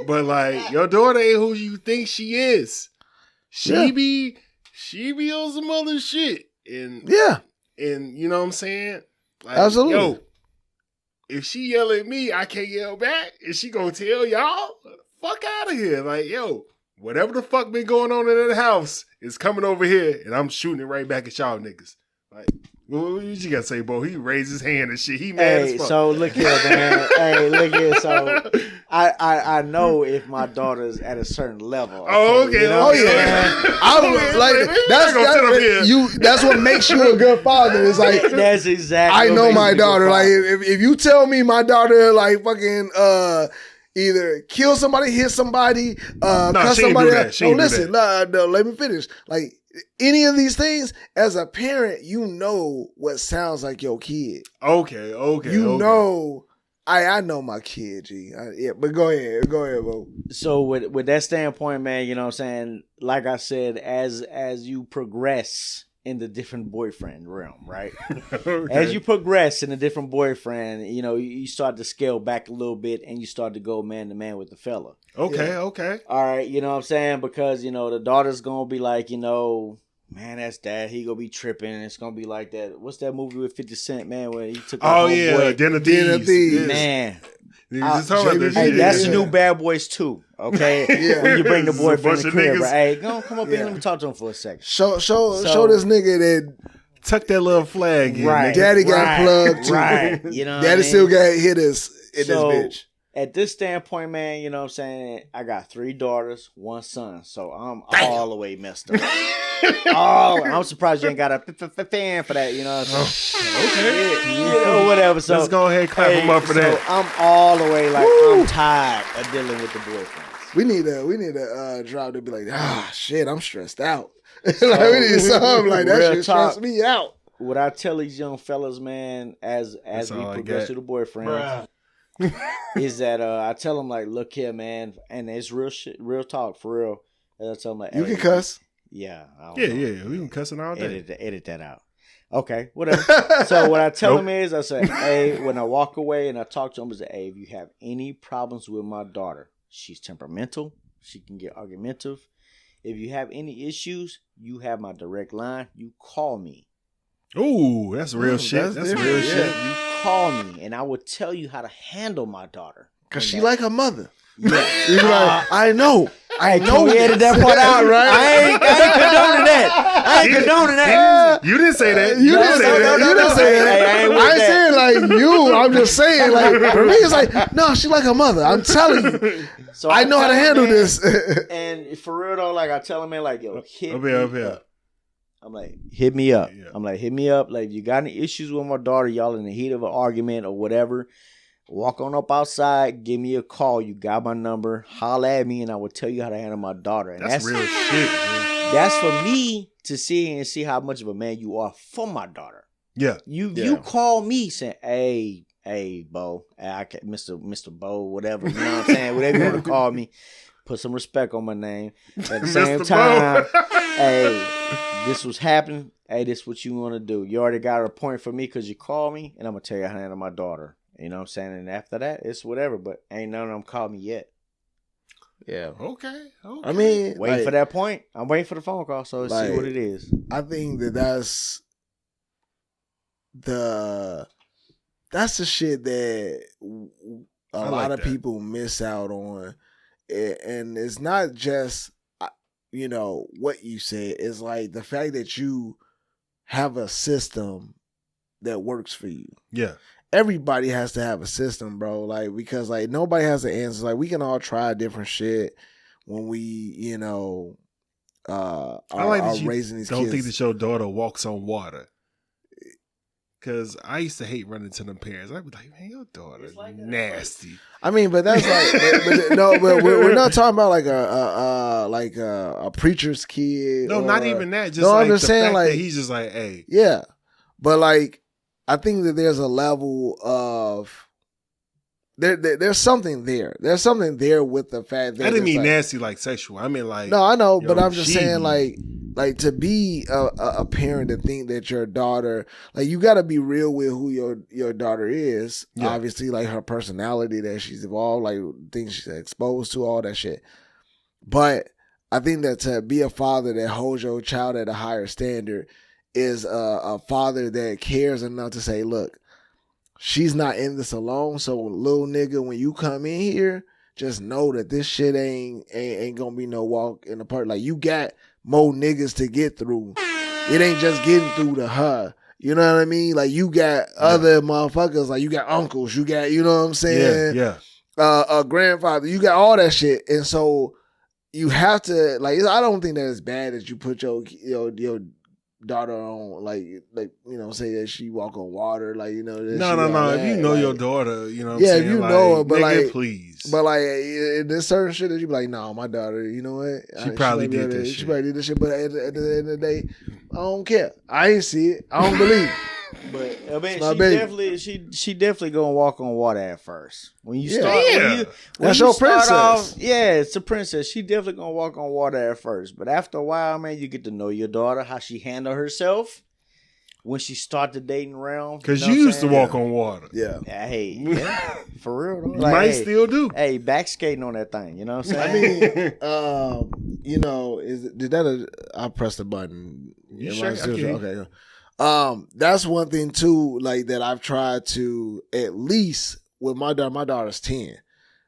but like, your daughter ain't who you think she is. She be on some other shit. And you know what I'm saying? Like, Absolutely. Yo, if she yell at me, I can't yell back. Is she gonna tell y'all? Fuck out of here. Like, yo, whatever the fuck been going on in that house is coming over here, and I'm shooting it right back at y'all niggas. Like, what you gotta say, bro? He raised his hand and shit. He mad as fuck. So look here, man. Hey, look here. So I know if my daughter's at a certain level. Oh, okay. You know what I'm saying? That's what makes you a good father. It's like That's exactly. I know my daughter. Like if you tell me my daughter like fucking either kill somebody, hit somebody, cuss somebody out. No, listen, no, let me finish. Like any of these things, as a parent, you know what sounds like your kid. Okay. You know, I know my kid, G. But go ahead, bro. So with that standpoint, man, you know what I'm saying? Like I said, as you progress in the different boyfriend realm, right? Okay. As you progress in a different boyfriend, you know, you start to scale back a little bit and you start to go man to man with the fella. Okay. All right, you know what I'm saying? Because, you know, the daughter's going to be like, you know, man, that's dad. He going to be tripping. It's going to be like that. What's that movie with 50 Cent, man, where he took Dinner Thieves. Man. That's the new Bad Boys 2, okay? When you bring the boyfriend in the crib, right? Hey, come up here, let me talk to him for a second. Show this nigga that tuck that little flag in. Right. Daddy got plugged too. Right. You know Daddy still got hit us in this bitch. At this standpoint, man, you know what I'm saying? I got 3 daughters, 1 son. So I'm all the way messed up. I'm surprised you ain't got a fan for that, you know what I'm saying? Okay. You know, whatever. So let's go ahead and clap him up for that. I'm all the way like, I'm tired of dealing with the boyfriends. We need a drop to be like, shit, I'm stressed out. Like we need something like that shit stress me out. What I tell these young fellas, man, as we progress to the boyfriends, is that I tell them like, look here, man, and it's real shit, real talk for real. And I tell them like, you can cuss. Yeah. Yeah. We can cussing all day. Edit that out. Okay, whatever. So what I tell them is, I say, hey, when I walk away and I talk to them, I say, hey, if you have any problems with my daughter, she's temperamental. She can get argumentative. If you have any issues, you have my direct line. You call me. Ooh, that's real shit. That's real shit. You call me, and I will tell you how to handle my daughter. Cause she like her mother. Yeah. You be like, I know. We edit that part out, right? I ain't condoning that. You didn't say that. You didn't say that. I ain't saying like you. I'm just saying like for me, it's like no, she like her mother. I'm telling you. So I know how to handle this. And for real though, like I tell him, man, like yo, hit me up. I'm like, hit me up. Yeah. I'm like, hit me up. Like, if you got any issues with my daughter, y'all in the heat of an argument or whatever, walk on up outside, give me a call. You got my number. Holla at me, and I will tell you how to handle my daughter. And that's real shit, man. That's for me to see how much of a man you are for my daughter. Yeah. You call me saying, hey, Bo, Mr. Bo, whatever. You know what I'm saying? Whatever you want to call me. Put some respect on my name. At the same time, hey, this was happening. Hey, this what you want to do. You already got a point for me because you called me, and I'm going to tell you how to handle my daughter. You know what I'm saying? And after that, it's whatever, but ain't none of them called me yet. Yeah. Okay. I mean, waiting for that point. I'm waiting for the phone call, so let's see what it is. I think that's the shit that a lot of people miss out on. And it's not just, what you said. It's like the fact that you have a system that works for you. Yeah. Everybody has to have a system, bro. Like, because like nobody has the answers. Like, we can all try different shit when we, are raising these kids. Don't think that your daughter walks on water. Because I used to hate running to them parents. I'd be like, man, your daughter's like nasty. I mean, but that's like, but we're not talking about like a preacher's kid. No, not even that. Just I'm just saying, like, he's just like, hey. Yeah. But like, I think that there's a level of there's something there. There's something there with the fact that I didn't mean like, nasty like sexual. I mean like no, I know, yo, but I'm just she- saying like to be a parent and think that your daughter, like you got to be real with who your daughter is. Yeah. Obviously, like her personality that she's evolved, like things she's exposed to, all that shit. But I think that to be a father that holds your child at a higher standard is a father that cares enough to say, look, she's not in this alone. So little nigga, when you come in here, just know that this shit ain't gonna be no walk in the park. Like you got more niggas to get through. It ain't just getting through to her. You know what I mean? Like you got other motherfuckers. Like you got uncles. You got, you know what I'm saying? Yeah. A grandfather. You got all that shit. And so you have to like. I don't think that it's bad that you put your daughter on like you know, say that she walk on water, like, you know, No. If you know like, your daughter, you know what I'm yeah, saying? if you like, know her, but nigga, like, please. but like there's certain shit that you be like, no, my daughter, you know what? She probably did this She shit. probably did this shit, but at the end of the day, I don't care. I ain't see it. I don't believe it. But I mean, my baby. she definitely gonna walk on water at first. When you Yeah. start, Yeah. when That's you your start princess. off, yeah, it's a princess. She definitely gonna walk on water at first. But after a while, man, you get to know your daughter, how she handle herself when she start the dating realm. Because know you what used to I'm walk saying? on water. Yeah. Yeah, hey, yeah, for real. Though. You Like, might hey, still do. Hey, back skating on that thing. You know what I'm I saying? mean, you know, I pressed the button. You Am sure? I still- Okay. okay. That's one thing too, like that I've tried to at least with my daughter. My daughter's 10.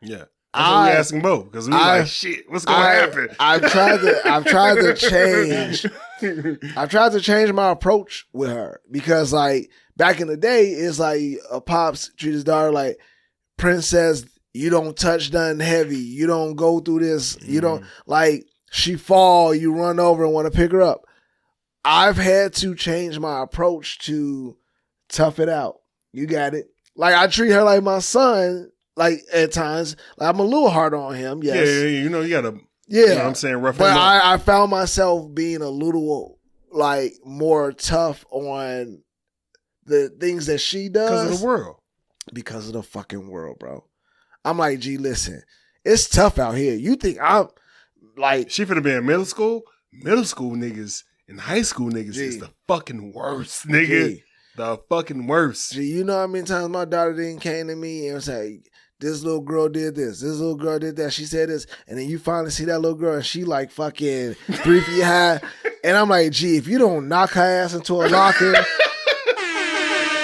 Yeah. That's what we asking both. Because we like, shit, what's going to happen? I've tried to change. I've tried to change my approach with her because, like, back in the day, it's like a pops treat his daughter like princess. You don't touch nothing heavy. You don't go through this. You don't like she fall. You run over and want to pick her up. I've had to change my approach to tough it out. You got it. Like I treat her like my son. Like at times, like I'm a little hard on him. Yes. Yeah, you know, you got to, Yeah. you know what I'm saying, rough But him up. I found myself being a little like more tough on the things that she does Because of the world. because of the fucking world, bro. I'm like, gee, listen, it's tough out here. You think I'm like, She finna be in middle school? Middle school niggas and high school niggas Gee. is the fucking worst, nigga. gee, The fucking worst. gee, you know how many times my daughter didn't came to me and was like, this little girl did this little girl did that, she said this, and then you finally see that little girl and she like fucking 3 feet high, and I'm like, gee, if you don't knock her ass into a locker.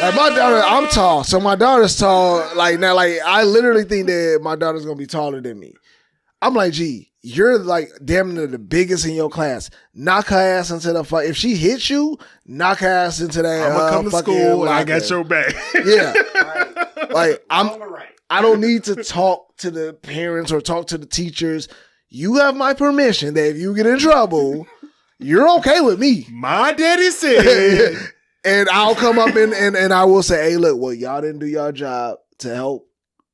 Like my daughter, I'm tall, so my daughter's tall. Like now, like I literally think that my daughter's gonna be taller than me. I'm like, gee, you're like damn near the biggest in your class. Knock her ass into the fuck. If she hits you, knock her ass into that. I'm gonna come to fucking school and I locker. got your back. Yeah, like I don't need to talk to the parents or talk to the teachers. You have my permission that if you get in trouble, you're okay with me. My daddy said. And I'll come up and I will say, hey, look, well, y'all didn't do your job to help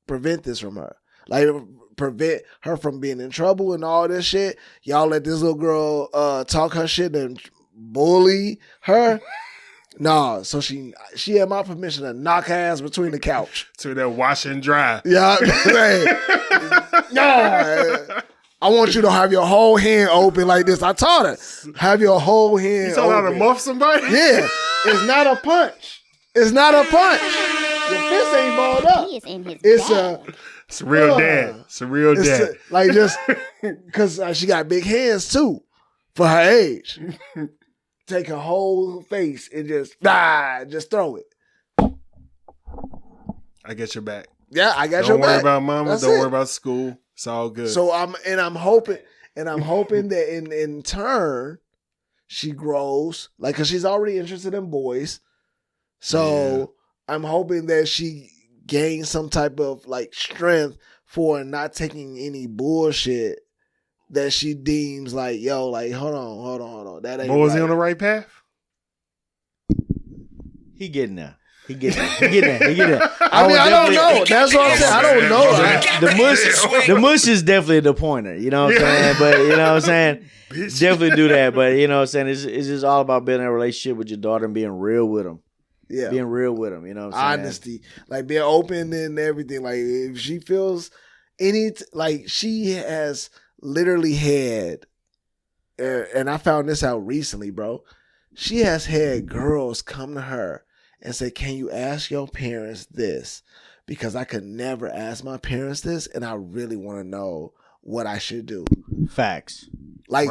prevent this from her. Like, prevent her from being in trouble and all this shit. Y'all let this little girl talk her shit and bully her. Nah, so she had my permission to knock her ass between the couch. To that wash and dry. Yeah. Nah. I want you to have your whole hand open like this. I taught her. Have your whole hand You told her open. to muff somebody? Yeah. It's not a punch. It's not a punch. Your fist ain't balled up. He is in his It's bag. It's a real dad. It's a real it's dad. like just because she got big hands too for her age. Take her whole face and just throw it. I get your back. Yeah, I got Don't your worry back. about mama. That's Don't it. worry about school. It's all good. So I'm hoping that in turn she grows, like, cause she's already interested in boys. So I'm hoping that she gains some type of like strength for not taking any bullshit that she deems like, yo, like, hold on. That ain't But was he right. on the right path? He getting there. He getting there. I mean, I don't know. That's what I'm saying. I don't know. The mush is definitely the pointer, you know what I'm saying? But you know what I'm saying? Bitch. Definitely do that. But you know what I'm saying? It's just all about building a relationship with your daughter and being real with them. Yeah. Being real with them, you know what I'm saying? Honesty. Like being open and everything. Like if she feels like she has literally had, and I found this out recently, bro. She has had girls come to her and say, "Can you ask your parents this? Because I could never ask my parents this, and I really want to know what I should do." Facts. Like,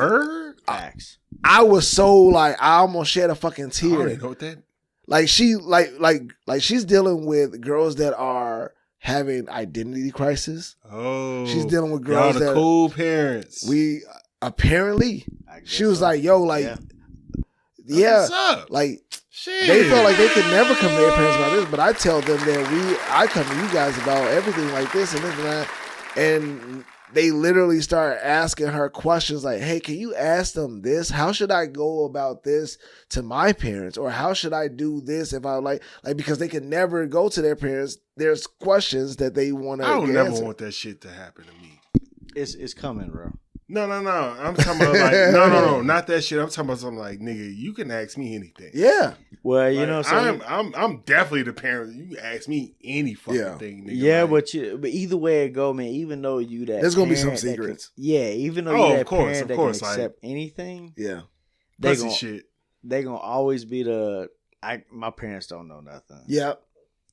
Facts. I was so like, I almost shed a fucking I tear. already know what that. Like she, like she's dealing with girls that are having identity crisis. Oh, She's dealing with girls y'all the that cool parents. we apparently. I guess She was so. like, "Yo, like, That's what's up. like." Shit. They felt like they could never come to their parents about this, but I tell them that I come to you guys about everything like this and this and that. And they literally start asking her questions like, "Hey, can you ask them this? How should I go about this to my parents? Or how should I do this if I like because they can never go to their parents. There's questions that they want to I don't never answer. want that shit to happen to me. It's coming, bro. No. I'm talking about like no, not that shit. I'm talking about something like, nigga, you can ask me anything. Yeah. Well, you Like, know what I'm saying? I'm definitely the parent. You can ask me any fucking thing, nigga. Yeah, like, but either way it go, man. Even though you that There's gonna be some parent that can- secrets. even though Oh, you of that course, parent of that course, can like- accept anything, Yeah. they pussy gonna shit. they gonna always be the. My parents don't know nothing. Yeah.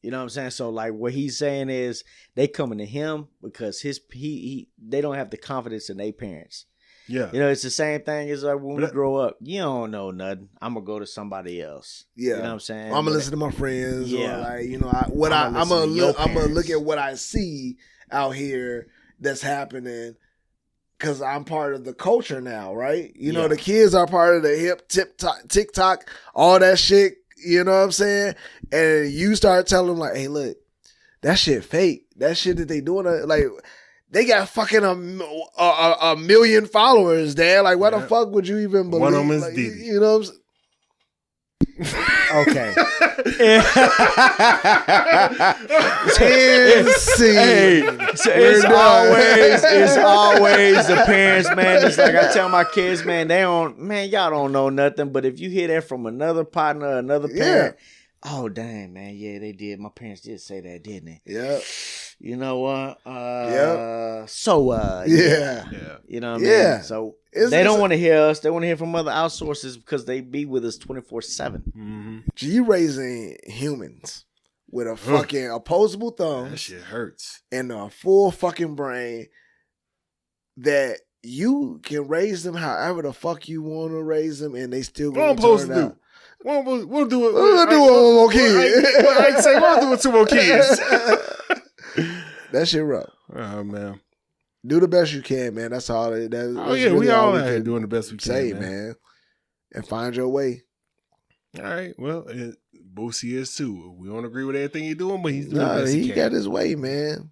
You know what I'm saying? So like what he's saying is they coming to him because they don't have the confidence in their parents. Yeah. You know, it's the same thing as like when we But- grow up. You don't know nothing. I'm gonna go to somebody else. Yeah. You know what I'm saying? I'm gonna listen to my friends. Yeah. Or like, I'm I'ma gonna listen to your look. I'm gonna look parents. at what I see out here that's happening. Cause I'm part of the culture now, right? You know, Yeah. the kids are part of the hip TikTok, all that shit. You know what I'm saying? And you start telling them like, "Hey, look, that shit fake. That shit that they doing, like, they got fucking a million followers, Dad. Like, why the Yeah. fuck would you even believe? One of 'em is like, Diddy. you know what I'm saying? Okay. Hey, So it's always the parents, man. It's like I tell my kids, man, y'all don't know nothing. But if you hear that from another partner, another parent, oh dang, man, yeah, they did. My parents did say that, didn't they? Yeah. You know what? Yep. So Yeah. Yeah. You know what I Yeah. mean? So It's- they don't it's- want to hear us. They want to hear from other outsources because they be with us 24/7. Mm-hmm. You raising humans with a fucking opposable thumb That shit hurts. and a full fucking brain that you can raise them however the fuck you want to raise them, and they still What I'm gonna supposed turn to out. do? We'll do it. We'll do it with one more kid. I ain't say we'll do it with 2 more kids. That shit rough. Oh man. Do the best you can, man. That's all. Oh yeah, we all out here doing the best we can. say, man. man. And find your way. All right. Well, Boosie is too. We don't agree with everything he's doing, but he's doing the Nah, best he he can. got his way, man.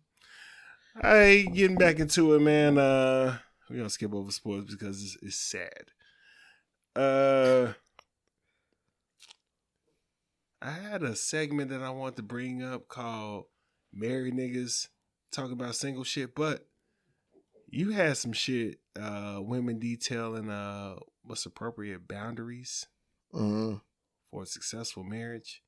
All right, getting back into it, man. We're gonna skip over sports because it's sad. I had a segment that I wanted to bring up called "Married Niggas Talk About Single Shit," but you had some shit, women detailing what's appropriate boundaries Mm-hmm. for a successful marriage.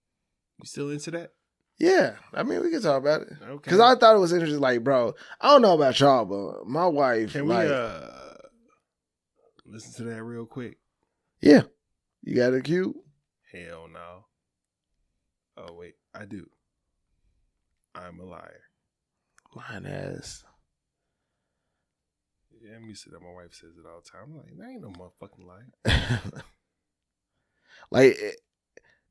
You still into that? Yeah, I mean, we can talk about it. Okay. Because I thought it was interesting. Like, bro, I don't know about y'all, but my wife, Can we like, listen to that real quick? yeah, you got a cue? Hell no. Oh wait, I do. I'm a liar. Mine ass. Yeah, I'm used to that. My wife says it all the time. I'm like, that ain't no motherfucking lie. Like,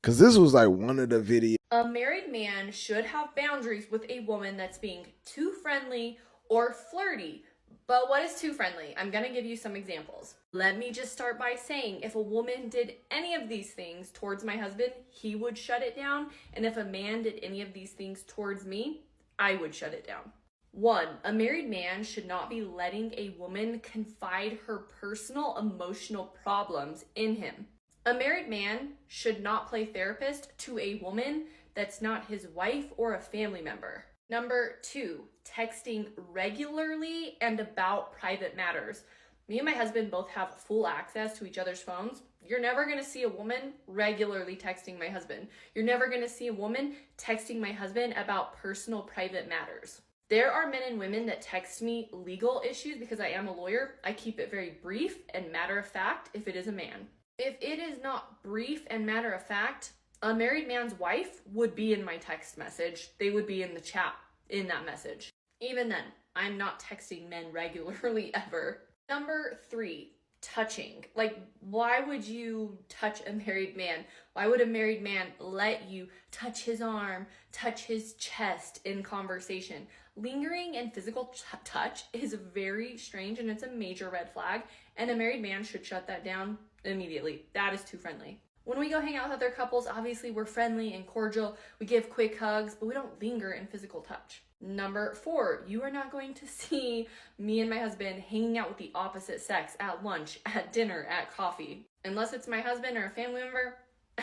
because this was like one of the videos. A married man should have boundaries with a woman that's being too friendly or flirty. But what is too friendly? I'm going to give you some examples. Let me just start by saying if a woman did any of these things towards my husband, he would shut it down. And if a man did any of these things towards me, I would shut it down. 1, a married man should not be letting a woman confide her personal emotional problems in him. A married man should not play therapist to a woman that's not his wife or a family member. Number 2, texting regularly and about private matters. Me and my husband both have full access to each other's phones. You're never going to see a woman regularly texting my husband. You're never going to see a woman texting my husband about personal, private matters. There are men and women that text me legal issues because I am a lawyer. I keep it very brief and matter of fact if it is a man. If it is not brief and matter of fact, a married man's wife would be in my text message. They would be in the chat in that message. Even then, I'm not texting men regularly ever. Number 3, touching. Like, why would you touch a married man? Why would a married man let you touch his arm, touch his chest in conversation? Lingering and physical touch is very strange, and it's a major red flag, and a married man should shut that down immediately. That is too friendly. When we go hang out with other couples, obviously we're friendly and cordial. We give quick hugs, but we don't linger in physical touch. Number 4, you are not going to see me and my husband hanging out with the opposite sex at lunch, at dinner, at coffee. Unless it's my husband or a family member,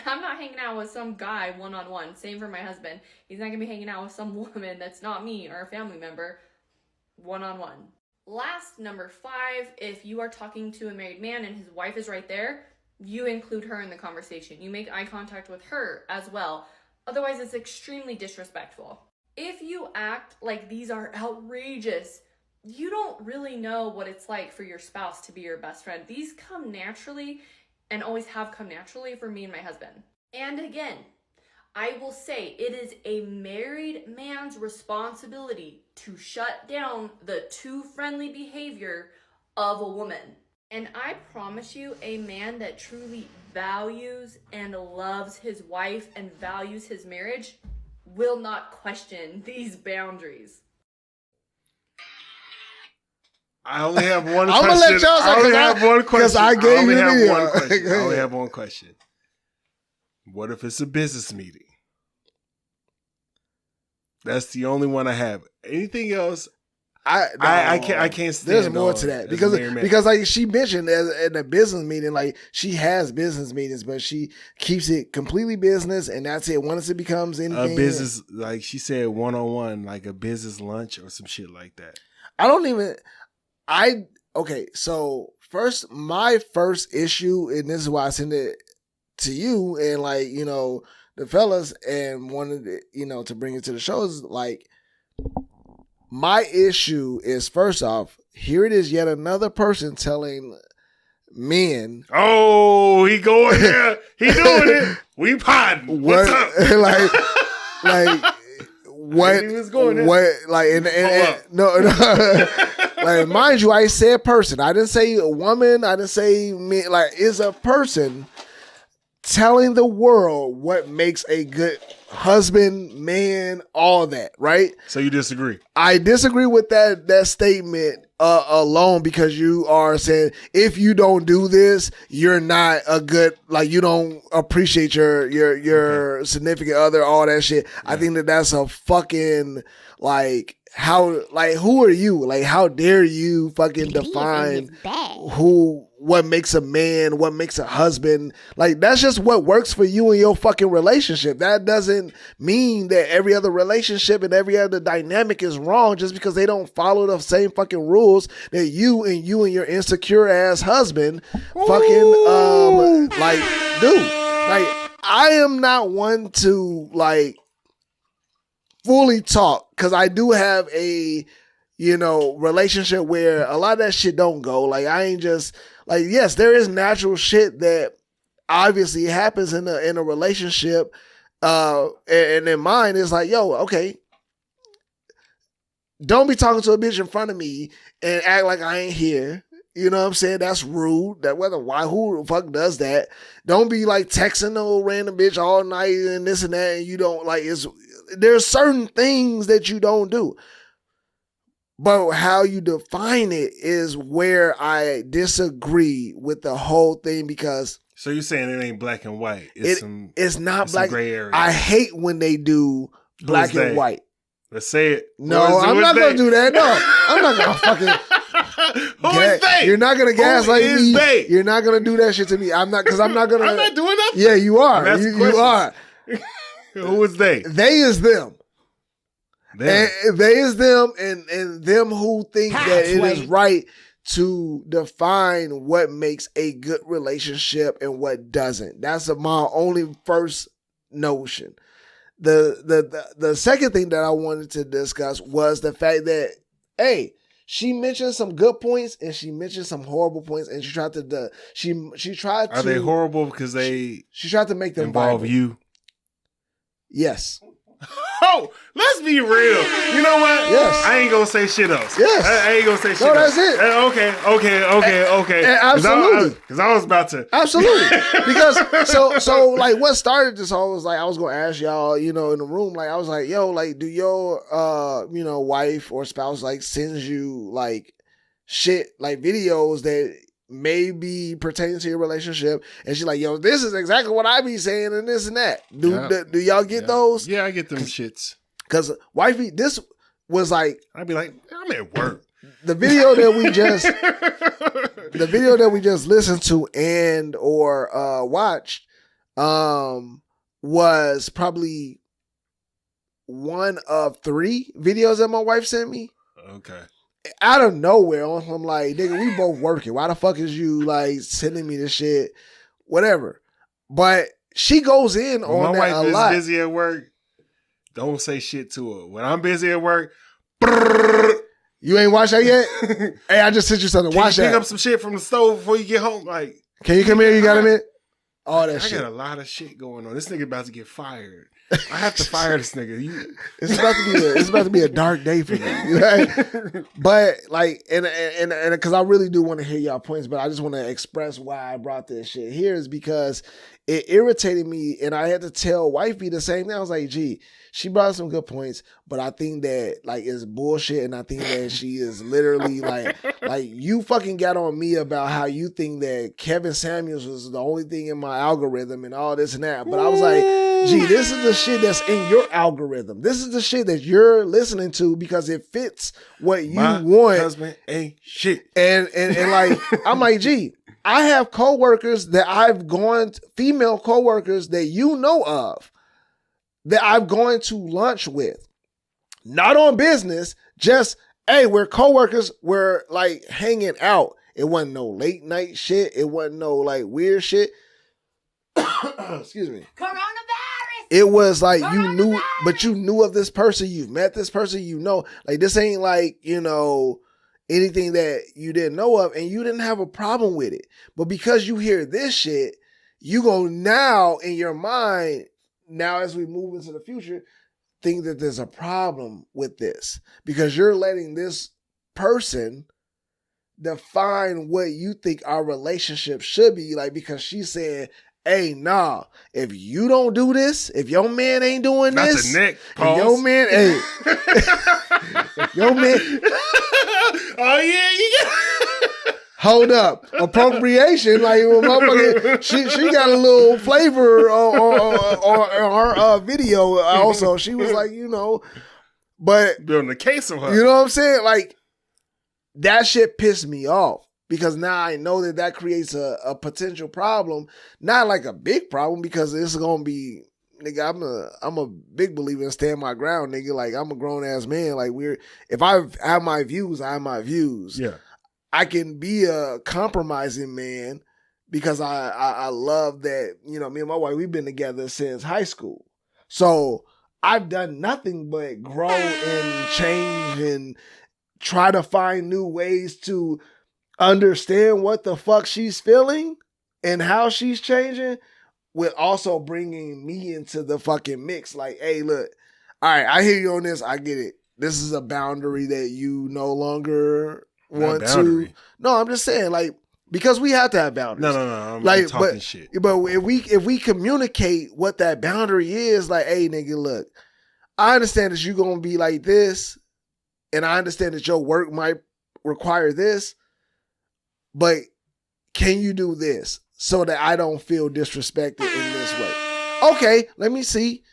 I'm not hanging out with some guy one-on-one. Same for my husband. He's not going to be hanging out with some woman that's not me or a family member one-on-one. Last, number 5, if you are talking to a married man and his wife is right there, you include her in the conversation. You make eye contact with her as well. Otherwise, it's extremely disrespectful. If you act like these are outrageous, you don't really know what it's like for your spouse to be your best friend. These come naturally and always have come naturally for me and my husband. And again, I will say it is a married man's responsibility to shut down the too friendly behavior of a woman. And I promise you, a man that truly values and loves his wife and values his marriage will not question these boundaries. I only have one I'm question. gonna let y'all say, I only have one question. I gave you the video. I only have one question. What if it's a business meeting? That's the only one I have. Anything else? I can't stand. There's more to that because like she mentioned in a business meeting, like she has business meetings, but she keeps it completely business, and that's it. Once it becomes anything, a business, like she said, 1-on-1, like a business lunch or some shit like that. Okay. So my first issue, and this is why I sent it to you, and like the fellas, and wanted to bring it to the show is like. My issue is, first off, here it is yet another person telling men. Oh, he going there. He doing it. We potting. What's up? What he was going there. What and no. Like, mind you, I said person. I didn't say a woman. I didn't say me. Like, it's a person telling the world what makes a good husband, man, all that, right? So you disagree? I disagree with that statement alone, because you are saying if you don't do this, you're not a good, like, you don't appreciate your significant other, all that shit. Yeah. I think that's a fucking, like, who are you? Like, how dare you fucking define what makes a man, what makes a husband? Like, that's just what works for you in your fucking relationship. That doesn't mean that every other relationship and every other dynamic is wrong just because they don't follow the same fucking rules that you and your insecure ass husband fucking like do. Like, I am not one to like fully talk, because I do have a relationship where a lot of that shit don't go. Like, I ain't just like, yes, there is natural shit that obviously happens in a relationship, and in mine is like, yo, okay, don't be talking to a bitch in front of me and act like I ain't here. You know what I'm saying? That's rude. Who the fuck does that? Don't be like texting no random bitch all night and this and that, and you don't like. There's certain things that you don't do. But how you define it is where I disagree with the whole thing, because. So you're saying it ain't black and white? It's not black. Gray area. I hate when they do black and white. Let's say it. No, I'm not going to do that. No, I'm not going to fucking. Who is they? You're not going to gaslight me. They? You're not going to do that shit to me. I'm not, because I'm not going to. I'm not doing nothing. Yeah, you are. You are. Who is they? They is them. And they is them, and them who think that it is right to define what makes a good relationship and what doesn't. That's my only first notion. The second thing that I wanted to discuss was the fact that, hey, she mentioned some good points and she mentioned some horrible points, and she tried to she tried to. Are they horrible because they she tried to make them involve viable. you? Yes. Oh, let's be real. You know what? Yes. I ain't gonna say shit else. Yes. I ain't gonna say shit No, else. that's it. Okay. Absolutely. Because I was about to. Absolutely. Because so like what started this whole was like, I was gonna ask y'all, in the room, like I was like, yo, like do your wife or spouse like sends you like shit, like videos that maybe pertaining to your relationship, and she's like, yo, this is exactly what I be saying and this and that. Do y'all get those? Yeah, I get them shits. Because wifey, this was like, I'd be like, I'm at work. The video that we just listened to and or watched was probably one of 3 videos that my wife sent me. Okay. Out of nowhere, I'm like, nigga, we both working. Why the fuck is you like sending me this shit? Whatever. But she goes in on my that a wife lot. is busy at work. Don't say shit to her. When I'm busy at work, you ain't watched that yet? Hey, I just sent you something. Watch that. Pick up some shit from the stove before you get home. Like, can you come here? You got a minute? All that shit. I got a lot of shit going on. This nigga about to get fired. I have to fire this nigga. It's about to be a dark day for you. Right? But like, and because I really do want to hear y'all points, but I just want to express why I brought this shit here is because it irritated me, and I had to tell wifey the same thing. I was like, gee, she brought some good points, but I think that like it's bullshit, and I think that she is literally like you fucking got on me about how you think that Kevin Samuels was the only thing in my algorithm and all this and that. But I was like, gee, this is the shit that's in your algorithm. This is the shit that you're listening to because it fits what you want. My husband ain't shit. And like, I'm like, gee, I have coworkers that female coworkers that you know of, that I've gone to lunch with. Not on business, just, hey, we're coworkers, we're like hanging out. It wasn't no late night shit. It wasn't no like weird shit. Excuse me. Coronavirus! It was like you knew of this person, you've met this person, like this ain't like, anything that you didn't know of, and you didn't have a problem with it. But because you hear this shit, you go now in your mind, now as we move into the future, think that there's a problem with this because you're letting this person define what you think our relationship should be like, because she's saying, hey, nah, if you don't do this, if your man ain't doing Not this, the neck, if your man, hey, if your man, oh yeah, you got. Hold up, appropriation, like motherfucker, she got a little flavor on her video. Also, she was like, but Building a case of her. you know what I'm saying? Like that shit pissed me off. Because now I know that creates a potential problem, not like a big problem, because it's gonna be, nigga. I'm a big believer in stand my ground, nigga. Like I'm a grown ass man. Like if I have my views, I have my views. Yeah, I can be a compromising man because I love that. Me and my wife, we've been together since high school, so I've done nothing but grow and change and try to find new ways to understand what the fuck she's feeling and how she's changing, with also bringing me into the fucking mix. Like, hey, look, all right, I hear you on this. I get it. This is a boundary that you no longer want to. No, I'm just saying, like, because we have to have boundaries. No. I'm like, talking shit. But if we communicate what that boundary is, like, hey, nigga, look, I understand that you're gonna be like this, and I understand that your work might require this. But can you do this so that I don't feel disrespected in this way? Okay, let me see.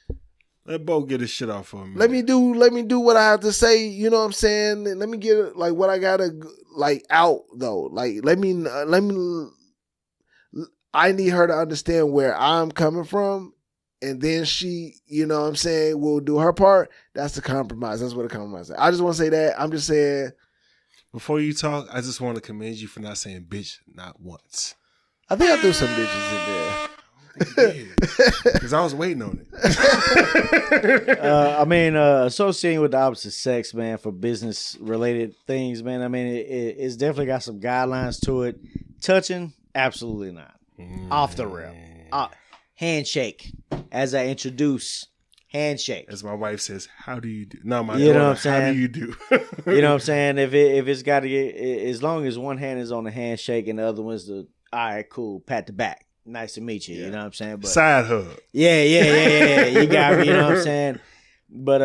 Let Bo get his shit off of me. Let me do what I have to say. You know what I'm saying? Let me get like what I gotta like out though. Like I need her to understand where I'm coming from, and then she, you know what I'm saying, will do her part. That's the compromise. That's what a compromise is. I just want to say that. I'm just saying. Before you talk, I just want to commend you for not saying bitch not once. I think I threw some bitches in there. Because I was waiting on it. Associating with the opposite sex, man, for business related things, man. I mean, it's definitely got some guidelines to it. Touching, absolutely not. Off the rail. Handshake, as I introduce. Handshake. As my wife says, how do you do? No, my you know daughter, what I'm saying? How do you do? You know what I'm saying? If it's got to get, as long as one hand is on the handshake and the other one's the, all right, cool, pat the back. Nice to meet you. Yeah. You know what I'm saying? But, side hug. Yeah. You got me. You know what I'm saying? But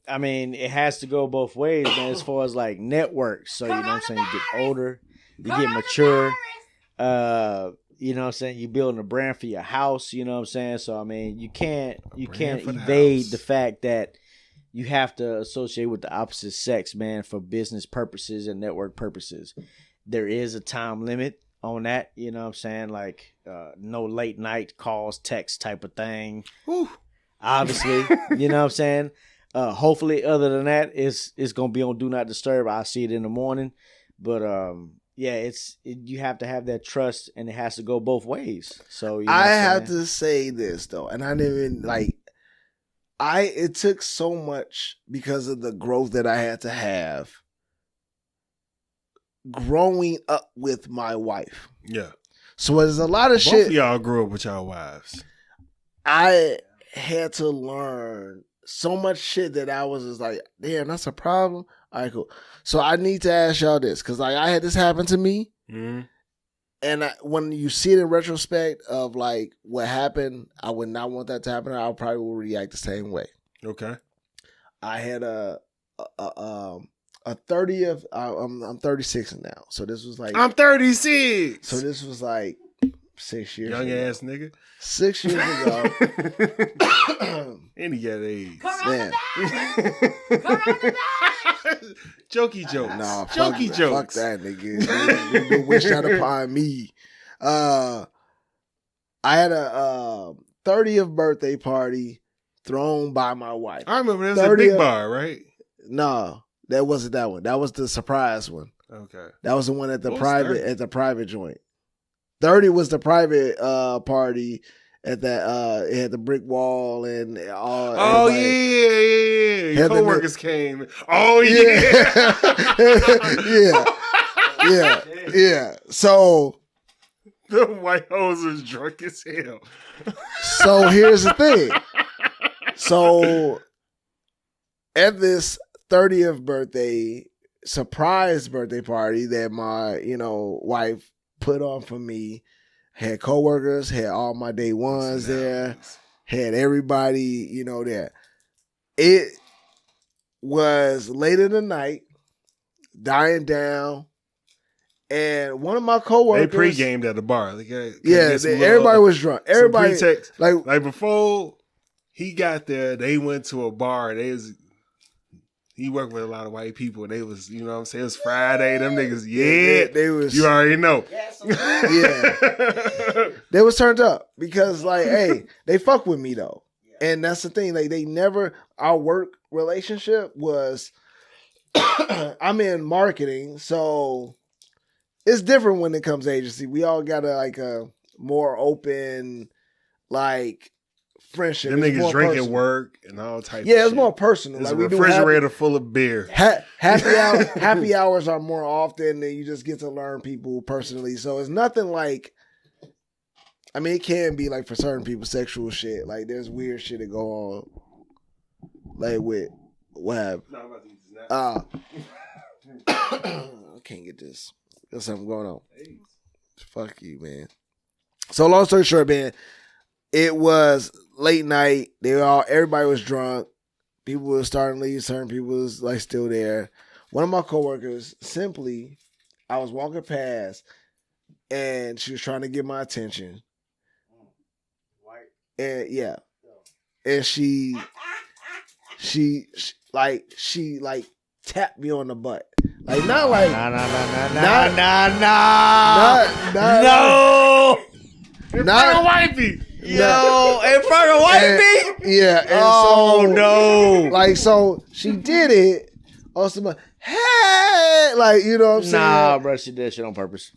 I mean, it has to go both ways, man. As far as like networks, so you know what I'm saying. You get older, you get mature. You know what I'm saying? You're building a brand for your house. You know what I'm saying? So I mean, you can't evade the fact that you have to associate with the opposite sex, man, for business purposes and network purposes. There is a time limit on that, you know what I'm saying? Like no late night calls, text type of thing. Whew. Obviously, you know what I'm saying? Hopefully, other than that, it's gonna be on Do Not Disturb. I'll see it in the morning. But yeah, you have to have that trust, and it has to go both ways. So you know I have to say this though, and I didn't even it took so much because of the growth that I had to have growing up with my wife. Yeah. So there's a lot of shit. Both of y'all grew up with y'all wives. I had to learn so much shit that I was just like, damn, that's a problem. All right, cool. So I need to ask y'all this, because like I had this happen to me, and when you see it in retrospect of like what happened, I would not want that to happen. I probably will react the same way. Okay. I had a 30th. I'm 36 now, so this was like I'm 36. So this was like 6 years. Young ago. ass nigga. 6 years ago. And he got AIDS. Man. Jokey jokes. Nah, jokey jokes. Fuck that nigga. You wish that upon me. I had a 30th birthday party thrown by my wife. I remember there was a big bar, right? No, that wasn't that one. That was the surprise one. Okay. That was the one at the private joint. 30 was the private party at that it had the brick wall and all. Oh yeah. Your coworkers came. Oh yeah. yeah. So the white hoes was drunk as hell. So here's the thing. So at this 30th birthday surprise birthday party that my wife put on for me, had coworkers, had all my day ones there, had everybody there. It was late in the night, dying down, and one of my coworkers, they pre-gamed at the bar. Everybody was drunk. Everybody like before he got there, they went to a bar. He worked with a lot of white people, and they was, you know what I'm saying, it was Friday. Them niggas, they was. You already know. Yeah. They was turned up because, like, hey, they fuck with me though, and that's the thing. Like, they never. Our work relationship was. I'm in marketing, so it's different when it comes to agency. We all got a more open, like, friendship. Them niggas drinking work and all types. Yeah, it's more personal. It's like a refrigerator full of beer. Happy hours are more often, and you just get to learn people personally. So it's nothing like. I mean, it can be like for certain people, sexual shit. Like there's weird shit that go on, like with what happened. No, I'm about to use that. I can't get this. There's something going on. Hey. Fuck you, man. So long story short, man. It was late night. Everybody was drunk. People were starting to leave. Certain people was like still there. One of my coworkers, I was walking past, and she was trying to get my attention. And yeah, and she tapped me on the butt. Like not like no. In front of wifey. Yo, in front of wifey? Yeah. And no. Like, so she did it. Also, hey, like, you know what I'm saying? Nah, bro, she did that shit on purpose.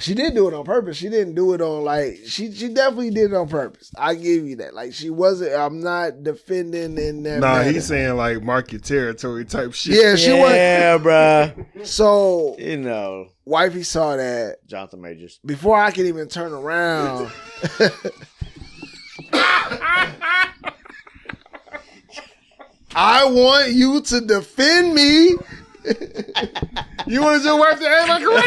She did do it on purpose. She didn't do it on like she definitely did it on purpose. I give you that. Like she wasn't. I'm not defending in that. Nah, manner. he's saying like mark your territory type shit. Yeah, she was. Yeah, bro. So You know, wifey saw that Jonathan Majors. before I could even turn around. I want you to defend me. You wanted your wife to act like a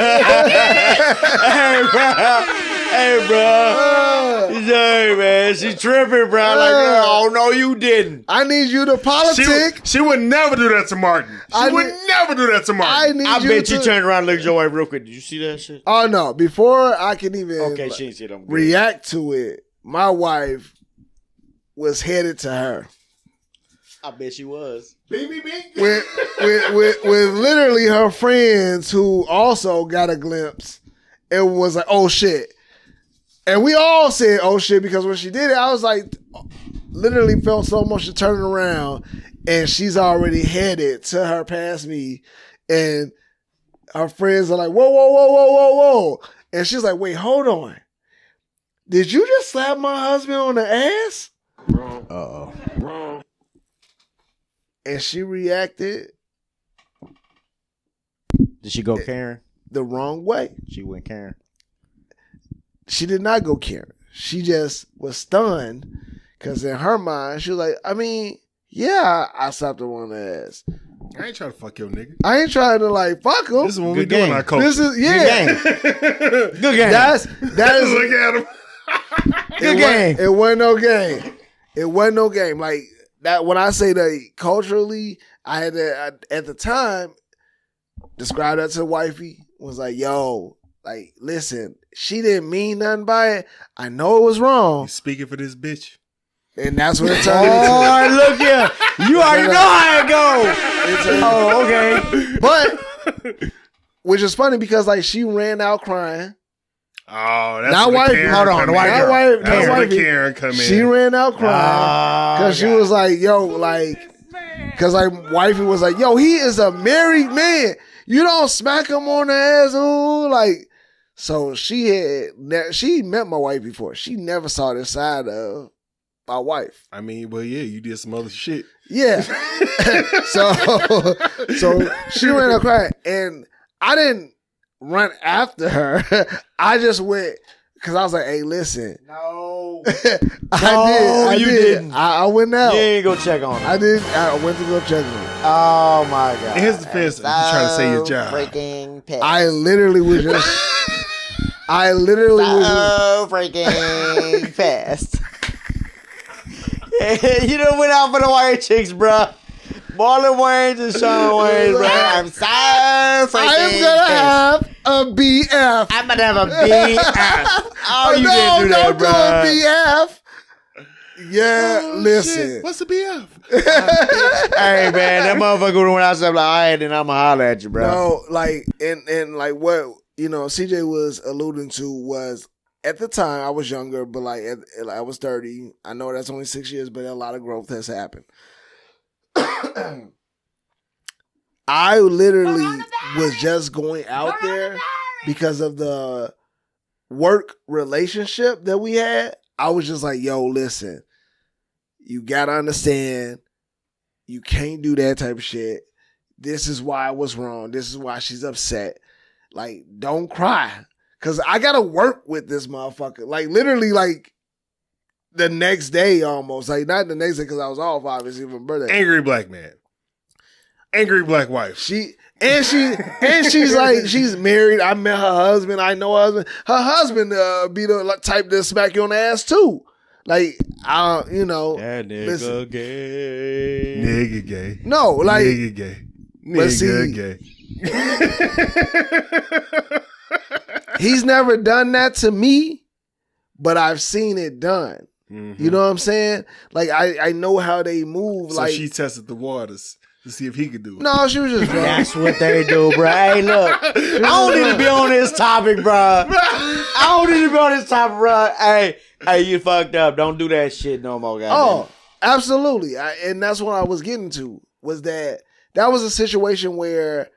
Hey, bro. Hey, man. She tripping, bro. Like, oh, no, you didn't. I need you to politic. She would never do that to Martin. She would never do that to Martin. I bet you turned around and looked at your wife real quick. Did you see that shit? Oh no! Before I can even Okay, she ain't see it. I'm good. react to it, my wife was headed to her. I bet she was. with literally her friends who also got a glimpse and was like, oh shit. And we all said, oh shit, because when she did it, I was like, literally felt so much to turn around and she's already headed to her past me. And her friends are like, whoa, whoa, whoa, whoa, whoa, whoa. And she's like, wait, hold on. Did you just slap my husband on the ass? Uh-oh. And she reacted Did she go Karen? the wrong way. She went Karen. She did not go Karen. She just was stunned because in her mind, she was like, I mean, yeah, I slapped her on the ass. I ain't trying to fuck your nigga. I ain't trying to like fuck him. This is what we Good do in game. our culture. This is, yeah. Good game. That is, Look at him. Good game. It wasn't no game. It wasn't no game. Like that, when I say that culturally, I had to, at the time, describe that to wifey, was like, yo, like, listen, she didn't mean nothing by it. I know it was wrong. He's speaking for this bitch. And that's what it turned into. Oh, look here. You already know how it go. Oh, okay. But, which is funny because like she ran out crying. Oh, that's Not where wife. the Karen Hold on, come the white in. girl. That's where the wifey. Karen come in. She ran out crying because she God. was like, yo, like, because like wifey was like, yo, he is a married man. You don't smack him on the ass, ooh, like. So she met my wife before. She never saw this side of my wife. I mean, well, yeah, you did some other shit. Yeah. so she ran out crying, and I didn't run after her. I just went because I was like, "Hey, listen." No. I you did. didn't. I went out. You ain't go check on her. I did. I went to go check on her. Oh, my God. In his defense, you trying to say your job. Freaking pissed. I literally was just. freaking fast. You done went out for the white chicks, bruh. Marlon Wayans and Sean Wayans, bruh. I'm so freaking I am gonna have a BF. I'm gonna have a BF. Oh, you didn't do that, don't do a bruh. BF. Yeah, listen. Shit. What's the BF? Hey, man, that motherfucker went outside like, all right, then I'm gonna holler at you, bro. No, like, and like what, you know, CJ was alluding to was, at the time, I was younger, but like, I was 30. I know that's only 6 years, but a lot of growth has happened. I literally was just going out there because of the work relationship that we had. I was just like, yo, listen, you gotta understand, you can't do that type of shit. This is why I was wrong. This is why she's upset. Like, don't cry. Cause I gotta work with this motherfucker. Like, literally, like, the next day almost. Like, not the next day because I was off, obviously, for my birthday. Angry black man. Angry black wife. She's like, she's married. I met her husband. I know her husband. Her husband be the type to smack you on the ass too. Like, you know. That nigga listen. gay. Nigga gay. No, like, Nigga gay. But see- Nigga gay. he's never done that to me, but I've seen it done. Mm-hmm. You know what I'm saying? Like, I know how they move. So like, she tested the waters to see if he could do it. no, she was just drunk. That's what they do, bro. Hey, look, I don't need to be on this topic, bro. I don't need to be on this topic, bro. Hey, you fucked up. Don't do that shit no more, goddamn. Oh, absolutely. And that's what I was getting to, was that that was a situation where,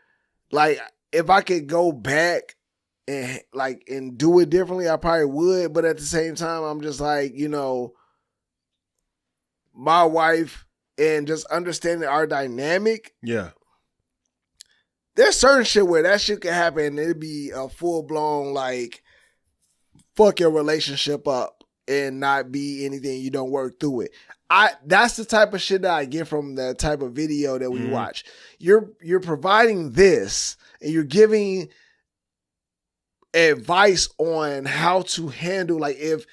like, if I could go back and like and do it differently, I probably would. But at the same time, I'm just like, you know, my wife and just understanding our dynamic. Yeah. There's certain shit where that shit can happen and it'd be a full blown like fuck your relationship up and not be anything you don't work through it. That's the type of shit that I get from the type of video that we watch. You're providing this and you're giving advice on how to handle, like, if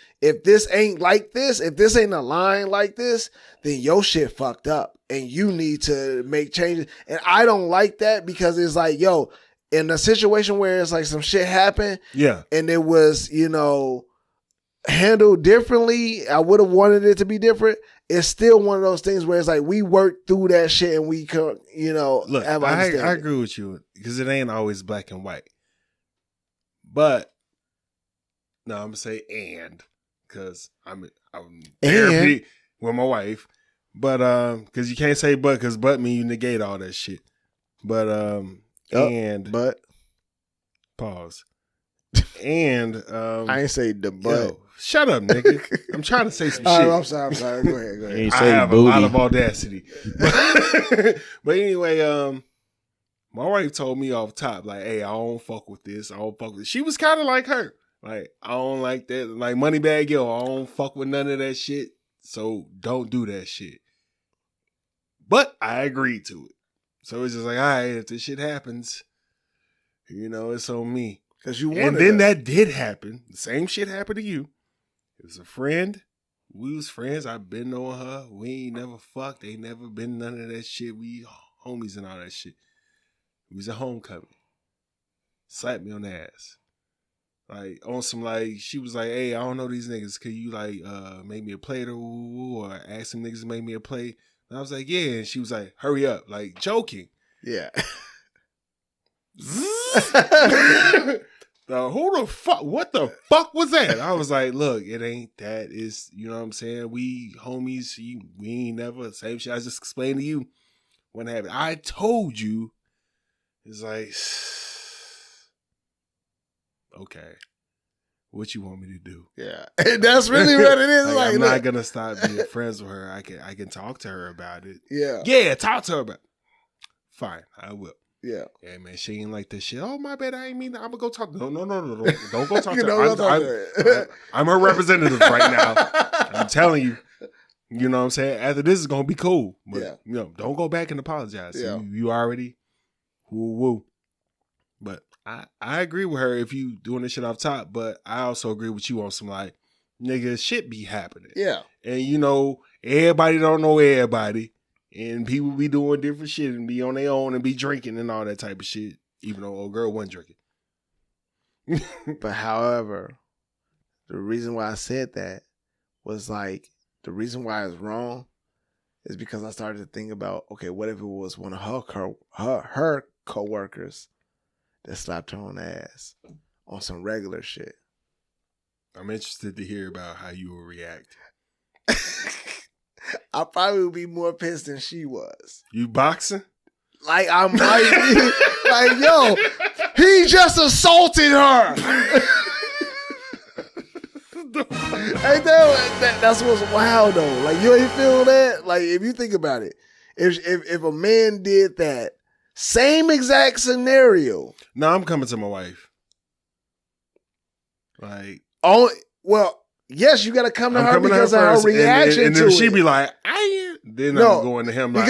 this ain't like this, if this ain't a line like this, then your shit fucked up and you need to make changes. And I don't like that because it's like, yo, in a situation where it's like some shit happened, yeah, and it was, you know, handled differently, I would have wanted it to be different. It's still one of those things where it's like we work through that shit and we could, you know, look, have I understanding. agree with you because it ain't always black and white. But no, I'm gonna say because I'm therapy with my wife. But because you can't say but because but mean you negate all that shit. But but pause. And I ain't say the but. Yo, shut up, nigga. I'm trying to say some shit. I'm sorry. Go ahead. I have booty. A lot of audacity. But anyway, my wife told me off top, like, hey, I don't fuck with this. I don't fuck with this. She was kind of like her. Like, I don't like that. Like, Moneybag Yo, I don't fuck with none of that shit. So don't do that shit. But I agreed to it. So it's just like, all right, if this shit happens, you know, it's on me. Because you wanted And then that did happen. The same shit happened to you. It was a friend. We was friends. I've been knowing her. We ain't never fucked. Ain't never been none of that shit. We homies and all that shit. It was a homecoming. Slapped me on the ass. Like, on some, like, she was like, hey, I don't know these niggas. Could you, like, make me a plate or ask some niggas to make me a plate? And I was like, yeah. And she was like, hurry up. Like, joking. Yeah. Who the fuck? What the fuck was that? I was like, look, it ain't that. It's, you know what I'm saying? We homies. We ain't never, same shit I just explained to you. What happened? I told you. It's like, okay, what you want me to do? Yeah, and that's really what it is. Like, I'm not gonna stop being friends with her. I can talk to her about it. Yeah, talk to her about it. Fine, I will. Yeah, man, she ain't like this shit. Oh, my bad, I ain't mean that. I'm gonna go talk. No, don't go talk to her. I'm her representative right now. I'm telling you. You know what I'm saying? After this is gonna be cool. But you know, don't go back and apologize. Yeah. You already woo. But I agree with her if you doing this shit off top, but I also agree with you on some like, nigga, shit be happening. Yeah. And you know, everybody don't know everybody. And people be doing different shit and be on their own and be drinking and all that type of shit, even though old girl wasn't drinking. But however, the reason why I said that was like, the reason why it's wrong is because I started to think about, okay, what if it was one of her co-workers that slapped her on the ass on some regular shit? I'm interested to hear about how you will react. I probably would be more pissed than she was. You boxing? Like, I might be like, yo, he just assaulted her. Ain't that's what's wild though. Like, you ain't feel that? Like, if you think about it, if a man did that, same exact scenario. No, I'm coming to my wife. Like, yes, you got to come to her because of her reaction and to it. And then she be like, then I'm going to him like,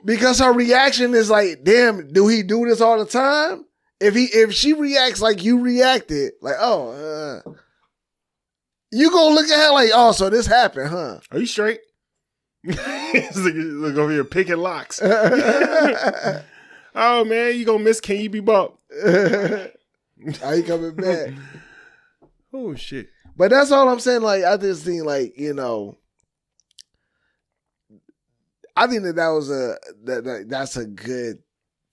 because her reaction is like, damn, do he do this all the time? If she reacts like you reacted, like, you gonna look at her like, oh, so this happened, huh? Are you straight? Look over here picking locks. Oh man, you gonna miss Can You Be Bought? How you coming back? Oh shit. But that's all I'm saying. Like, I just think, like, you know, I think that's a good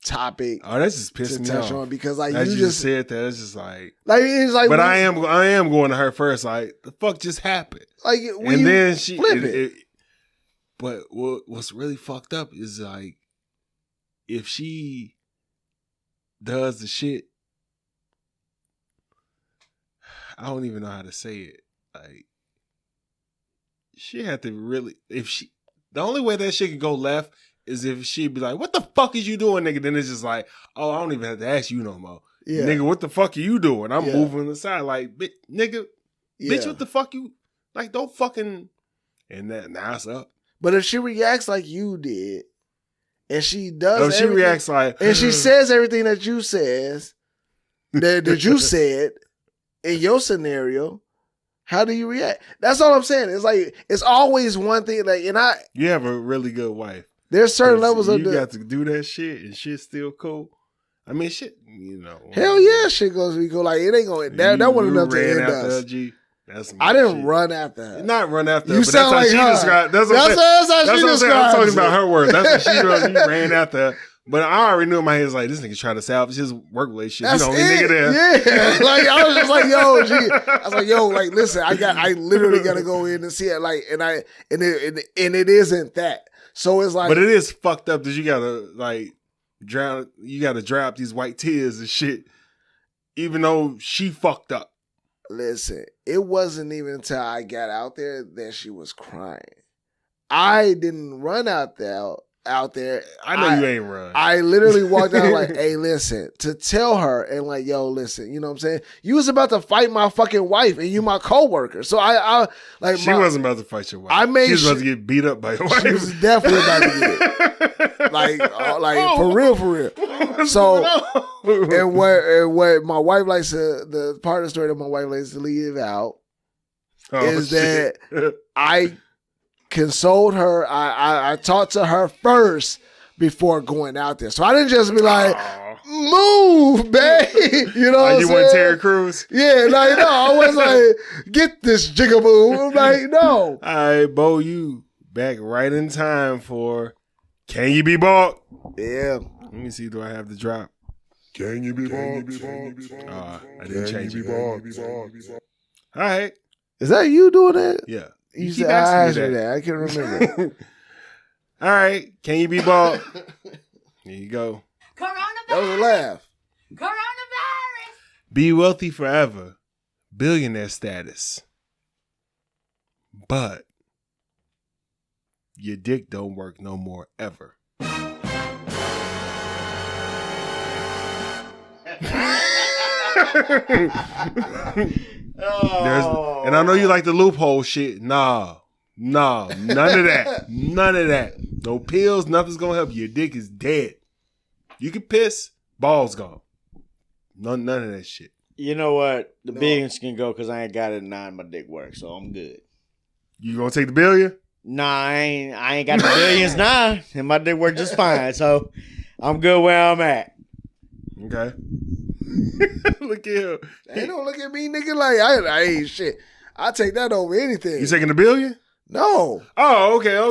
topic. Oh, that just pissed me off. On because like you just said that, it's just like it's like. But I am going to her first. Like, the fuck just happened? Like, and then she flip it. But what's really fucked up is like, if she does the shit, I don't even know how to say it. Like, she had to really, the only way that shit could go left is if she'd be like, what the fuck is you doing, nigga? Then it's just like, oh, I don't even have to ask you no more. Yeah. Nigga, what the fuck are you doing? I'm moving aside. Like, nigga, bitch, what the fuck you, like, don't fucking, and that, now it's up. But if she reacts like you did, and she does, she reacts like, and she says everything that you says, that you said in your scenario, how do you react? That's all I'm saying. It's like, it's always one thing. Like, and you have a really good wife. There's certain levels of you got to do that shit, and shit's still cool. I mean, shit, you know. Hell yeah, shit goes to be cool. Like, it ain't going. That wasn't enough to end us. I didn't run after her. Not run after her. You but sound that's like how her. she described. That's how she described. I'm talking about her words. That's what she does. You ran after her. But I already knew in my head, like, this nigga trying to salvage his work relationship. That's you know, nigga there. Yeah. Like, I was just like, I was like, yo, like, listen, I literally gotta go in and see it. Like, and it isn't that. So it's like, but it is fucked up that you gotta like drown. You gotta dry up these white tears and shit, even though she fucked up. Listen, it wasn't even until I got out there that she was crying. I didn't run out there. I know you ain't run. I literally walked out like, hey, listen, to tell her and like, yo, listen, you know what I'm saying? You was about to fight my fucking wife and you my coworker. So I like, she wasn't about to fight your wife. She was about to get beat up by your wife. She was definitely about to get it. Like for real. So, and what my wife likes to, the part of the story that my wife likes to leave out is that I consoled her. I talked to her first before going out there. So I didn't just be like, move, babe. You know what I'm you saying? want Terry Crews? Yeah, like, no, I was like, get this jigaboo. I'm like, no. All right, Bo, you back right in time for Can You Be Bought? Yeah. Let me see, do I have the drop? Can you be bought? I didn't change it. All right. Is that you doing that? Yeah. You said I asked you that. I can't remember. All right. Can you be bought? Here you go. Coronavirus. That was a laugh. Coronavirus. Be wealthy forever. Billionaire status. But your dick don't work no more ever. And I know you like the loophole shit. Nah, none of that. None of that. No pills, nothing's gonna help you. Your dick is dead. You can piss, balls gone. None of that shit. You know what? The billions can go because I ain't got it and my dick works, so I'm good. You gonna take the billion? Nah, I ain't got the billions now, and my dick work just fine. So I'm good where I'm at. Okay. Look at him. Hey, don't look at me, nigga. Like I ain't shit. I take that over anything. You taking the billion? No. Oh, okay. All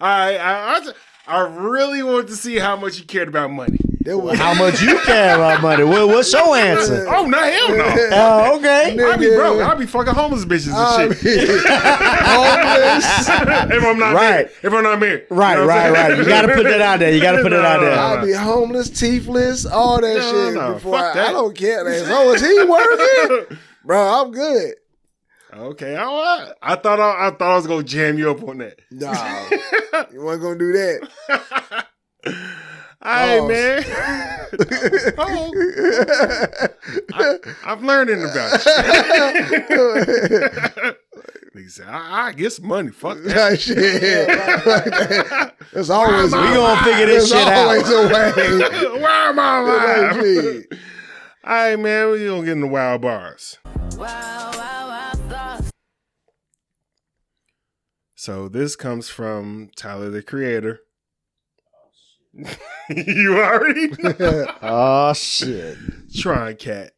right. I really wanted to see how much you cared about money. How much you care about money? What's your answer? Oh, no, hell no. Oh, okay. I be broke. I be fucking homeless bitches and shit. Homeless. If I'm not married. If I'm not married. Right, you know right. You got to put that out there. I'll be homeless, teethless, all that shit. No, before fuck that. I don't care. As long as he working, bro, I'm good. Okay, I thought I was gonna jam you up on that. Nah, you wasn't gonna do that. All right, man. I'm learning about you. He said, I get some money. Fuck that. There's always we gonna figure this shit out. There's always a way. Why am I alive? All right, man. We gonna get in the wild bars. So this comes from Tyler, the Creator. You already know. Oh, shit. Tron Cat.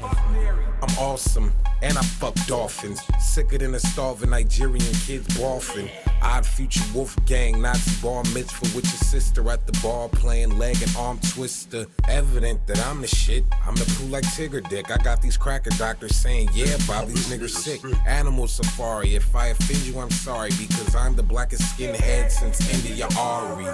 I'm awesome. and I fuck dolphins. Sicker than a starving Nigerian kids barfing. Odd future Wolfgang, Nazi bar mitzvah with your sister at the bar playing leg and arm twister. Evident that I'm the shit. I'm the poo like Tigger dick. I got these cracker doctors saying, yeah, Bob, these niggas sick. Animal safari. If I offend you, I'm sorry because I'm the blackest skinhead since India Ari.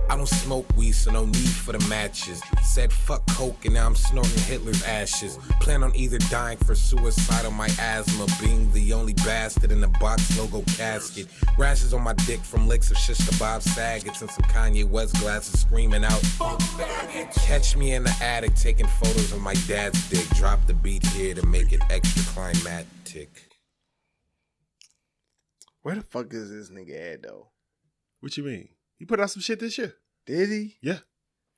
I don't smoke weed, so no need for the matches. Said fuck coke and now I'm snorting Hitler's ashes. Plan on either dying for suicide or my asthma, being the only bastard in the box logo casket. Rashes on my dick from licks of shish kebab Saggets and some Kanye West glasses screaming out. Catch me in the attic taking photos of my dad's dick. Drop the beat here to make it extra climactic. Where the fuck is this nigga at though? What you mean? He put out some shit this year. Did he? Yeah.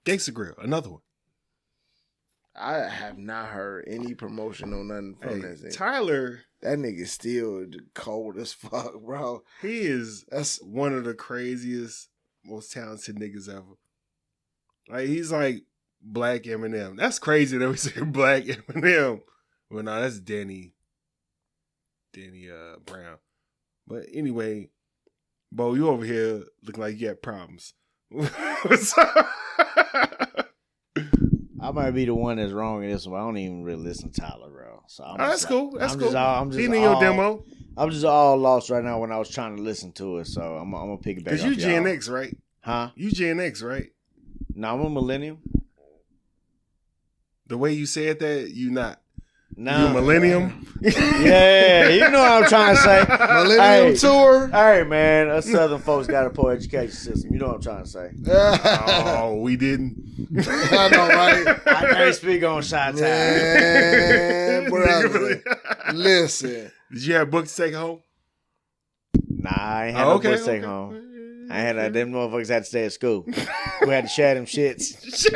Gangsta Grill, another one. I have not heard any promotion on nothing from this nigga. Tyler. That nigga still cold as fuck, bro. That's one of the craziest, most talented niggas ever. Like, he's like Black Eminem. That's crazy that we say Black Eminem. Well, no, that's Danny Brown. But anyway, Bo, you over here looking like you got problems. I might be the one that's wrong in this one. I don't even really listen to Tyler, bro. So that's cool. That's cool. I'm just in your demo. I'm just all lost right now when I was trying to listen to it. So I'm gonna pick it back up. Because you Gen X, right? Huh? You Gen X, right? No, I'm a millennium. The way you said that, you not. No. You a millennium? Yeah, you know what I'm trying to say. Millennium tour. Hey, man, us Southern folks got a poor education system. You know what I'm trying to say. Oh, we didn't. I know, right? I can't speak on Chi-Town. Man, brother. Listen. Did you have books to take home? Nah, I ain't had no books to take home. I had them motherfuckers had to stay at school. We had to share them shits.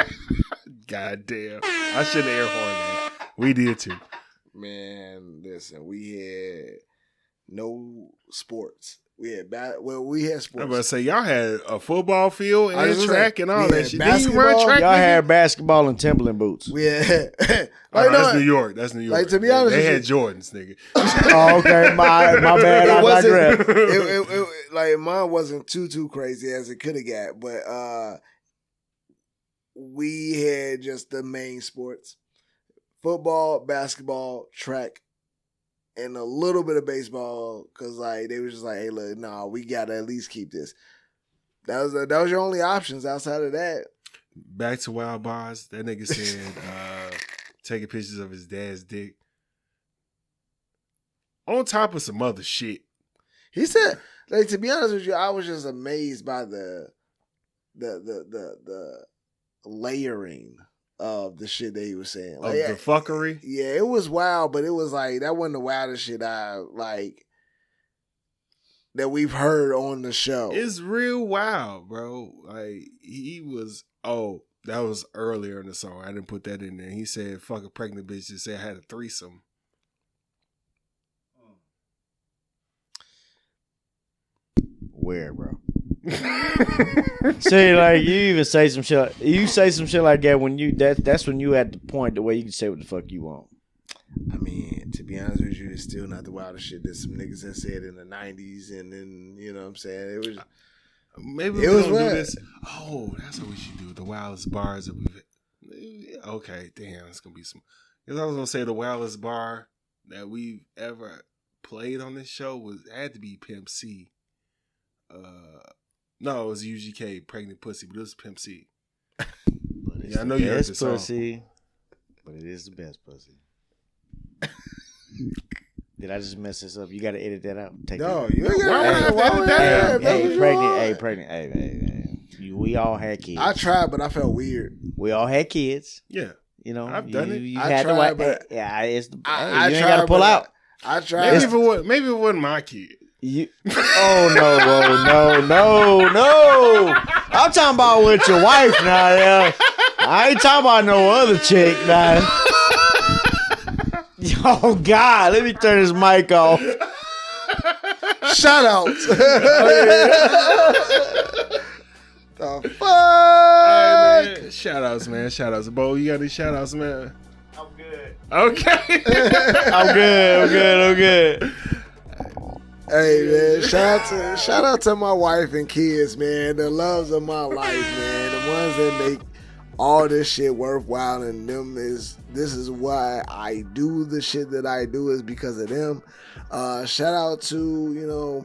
God damn. I should have air horned that. We did too. Man, listen, we had no sports. We had we had sports. I'm about to say y'all had a football field and track and all that shit. Did you run track? Y'all had basketball and Timberland boots. We had that's New York. That's New York. Like, to be honest, they had Jordans, nigga. Oh, okay. My bad. I digress. It like mine wasn't too crazy as it could have got, but we had just the main sports. Football, basketball, track, and a little bit of baseball, because like they were just like, "Hey, look, nah, we gotta at least keep this." That was your only options outside of that. Back to Wild Bars, that nigga said taking pictures of his dad's dick on top of some other shit. He said, like, to be honest with you, I was just amazed by the layering of the shit that he was saying. Like, the fuckery? Yeah, it was wild, but it was like, that wasn't the wildest shit that we've heard on the show. It's real wild, bro. Like, he was, that was earlier in the song. I didn't put that in there. He said, fuck a pregnant bitch that said I had a threesome. Where, bro? See, like, you even say some shit. You say some shit like that when that's when you at the point the way you can say what the fuck you want. I mean, to be honest with you, it's still not the wildest shit that some niggas have said in the 90s, and then, you know what I'm saying? It was maybe it was do this. Oh, that's what we should do. The wildest bars that we've. Okay, damn, it's gonna be some. Because I was gonna say the wildest bar that we've ever played on this show had to be Pimp C. No, it was UGK, Pregnant Pussy, but it was Pimp C. Yeah, I know you heard this pussy, song. But it is the best pussy. Did I just mess this up? You got to edit that out. Take no, that. You got Hey, pregnant. Hey. We all had kids. I tried, but I felt weird. We all had kids. Yeah. You know, I've done it. You I had tried, to but yeah, you ain't tried, got to pull out. I tried. Maybe it wasn't my kid. Oh no! I'm talking about with your wife now. Yeah. I ain't talking about no other chick now. Oh God! Let me turn this mic off. Shout out. The fuck? All right, man. Shout outs, man. Shout outs. Bo, you got any shout outs, man? I'm good. Okay. I'm good. Hey man, shout out to my wife and kids, man. The loves of my life, man. The ones that make all this shit worthwhile, and this is why I do the shit that I do is because of them. Shout out to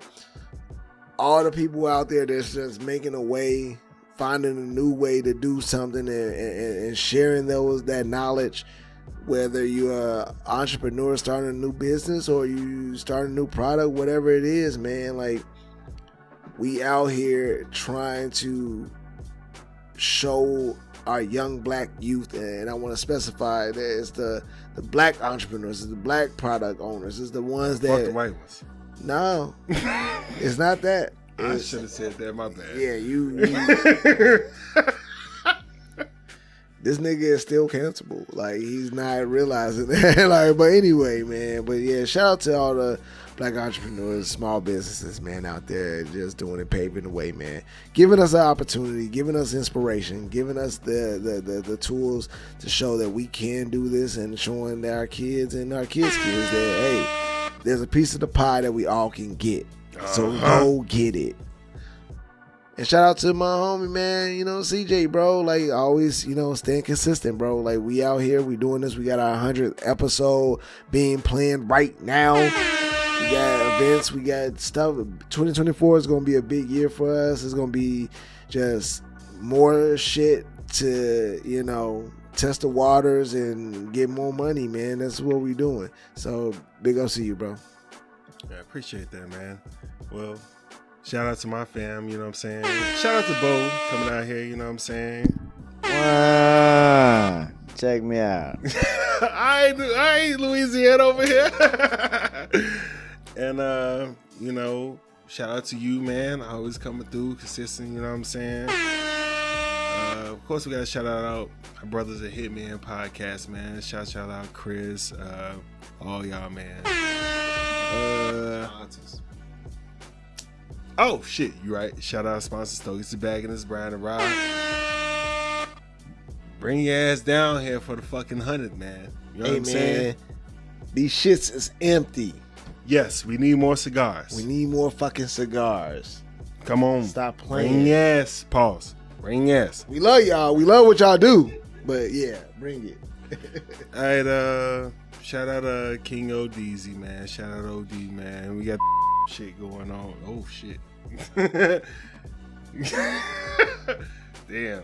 all the people out there that's just making a way, finding a new way to do something, and sharing that knowledge. Whether you're an entrepreneur starting a new business or you start a new product, whatever it is, man, like we out here trying to show our young black youth, and I want to specify that it's the black entrepreneurs, it's the black product owners, it's the ones that Fuck the white ones. No, it's not that. I should have said that. My bad. Yeah, you this nigga is still cancelable. Like, he's not realizing that. Like, but anyway, man. But yeah, shout out to all the black entrepreneurs, small businesses, man, out there just doing it, paving the way, man. Giving us an opportunity, giving us inspiration, giving us the tools to show that we can do this, and showing our kids and our kids' kids that, hey, there's a piece of the pie that we all can get. So go get it. And shout out to my homie, man, CJ, bro. Like, always, staying consistent, bro. Like, we out here, we doing this. We got our 100th episode being planned right now. We got events, we got stuff. 2024 is going to be a big year for us. It's going to be just more shit to, test the waters and get more money, man. That's what we doing. So, big up to you, bro. I appreciate that, man. Well, shout out to my fam, you know what I'm saying? Shout out to Bo coming out here, you know what I'm saying? Check me out. I ain't Louisiana over here. And, shout out to you, man. Always coming through, consistent, you know what I'm saying? Of course, we got to shout out our brothers at Hitman Podcast, man. Shout out Chris, all y'all, man. Oh shit, you right. Shout out sponsor Stogies the Bag and this Brian and Rob. Bring your ass down here for the fucking 100, man. You know what I'm saying? These shits is empty. Yes, we need more cigars. We need more fucking cigars. Come on. Stop playing. Bring your ass. Pause. Bring your ass. We love y'all. We love what y'all do. But yeah, bring it. All right, shout out King ODZ, man. Shout out OD, man. We got shit going on. Oh shit. Damn.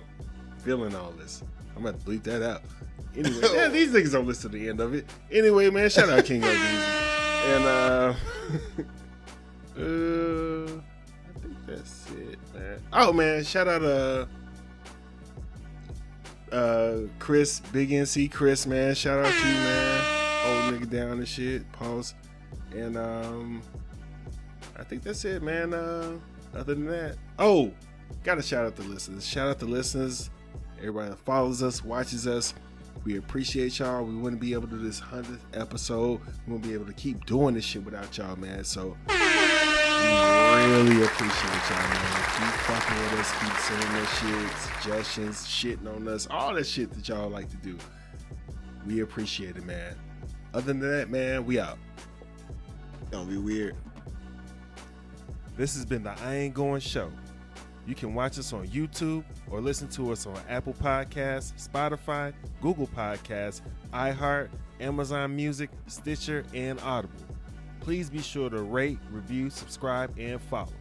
Feeling all this. I'm about to bleep that out. Anyway, man, these niggas don't listen to the end of it. Anyway, man, shout out King ODZ. And I think that's it, man. Oh man, shout out Chris, Big NC Chris, man. Shout out to you, man. Old nigga down and shit. Pause. And I think that's it, man. Other than that, gotta shout out the listeners. Shout out the listeners. Everybody that follows us, watches us. We appreciate y'all. We wouldn't be able to do this 100th episode. We wouldn't be able to keep doing this shit without y'all, man. So we really appreciate y'all, man. Keep fucking with us. Keep sending us shit, suggestions, shitting on us, all that shit that y'all like to do. We appreciate it, man. Other than that, man, we out. Don't be weird. This has been the I Ain't Going Show. You can watch us on YouTube or listen to us on Apple Podcasts, Spotify, Google Podcasts, iHeart, Amazon Music, Stitcher, and Audible. Please be sure to rate, review, subscribe, and follow.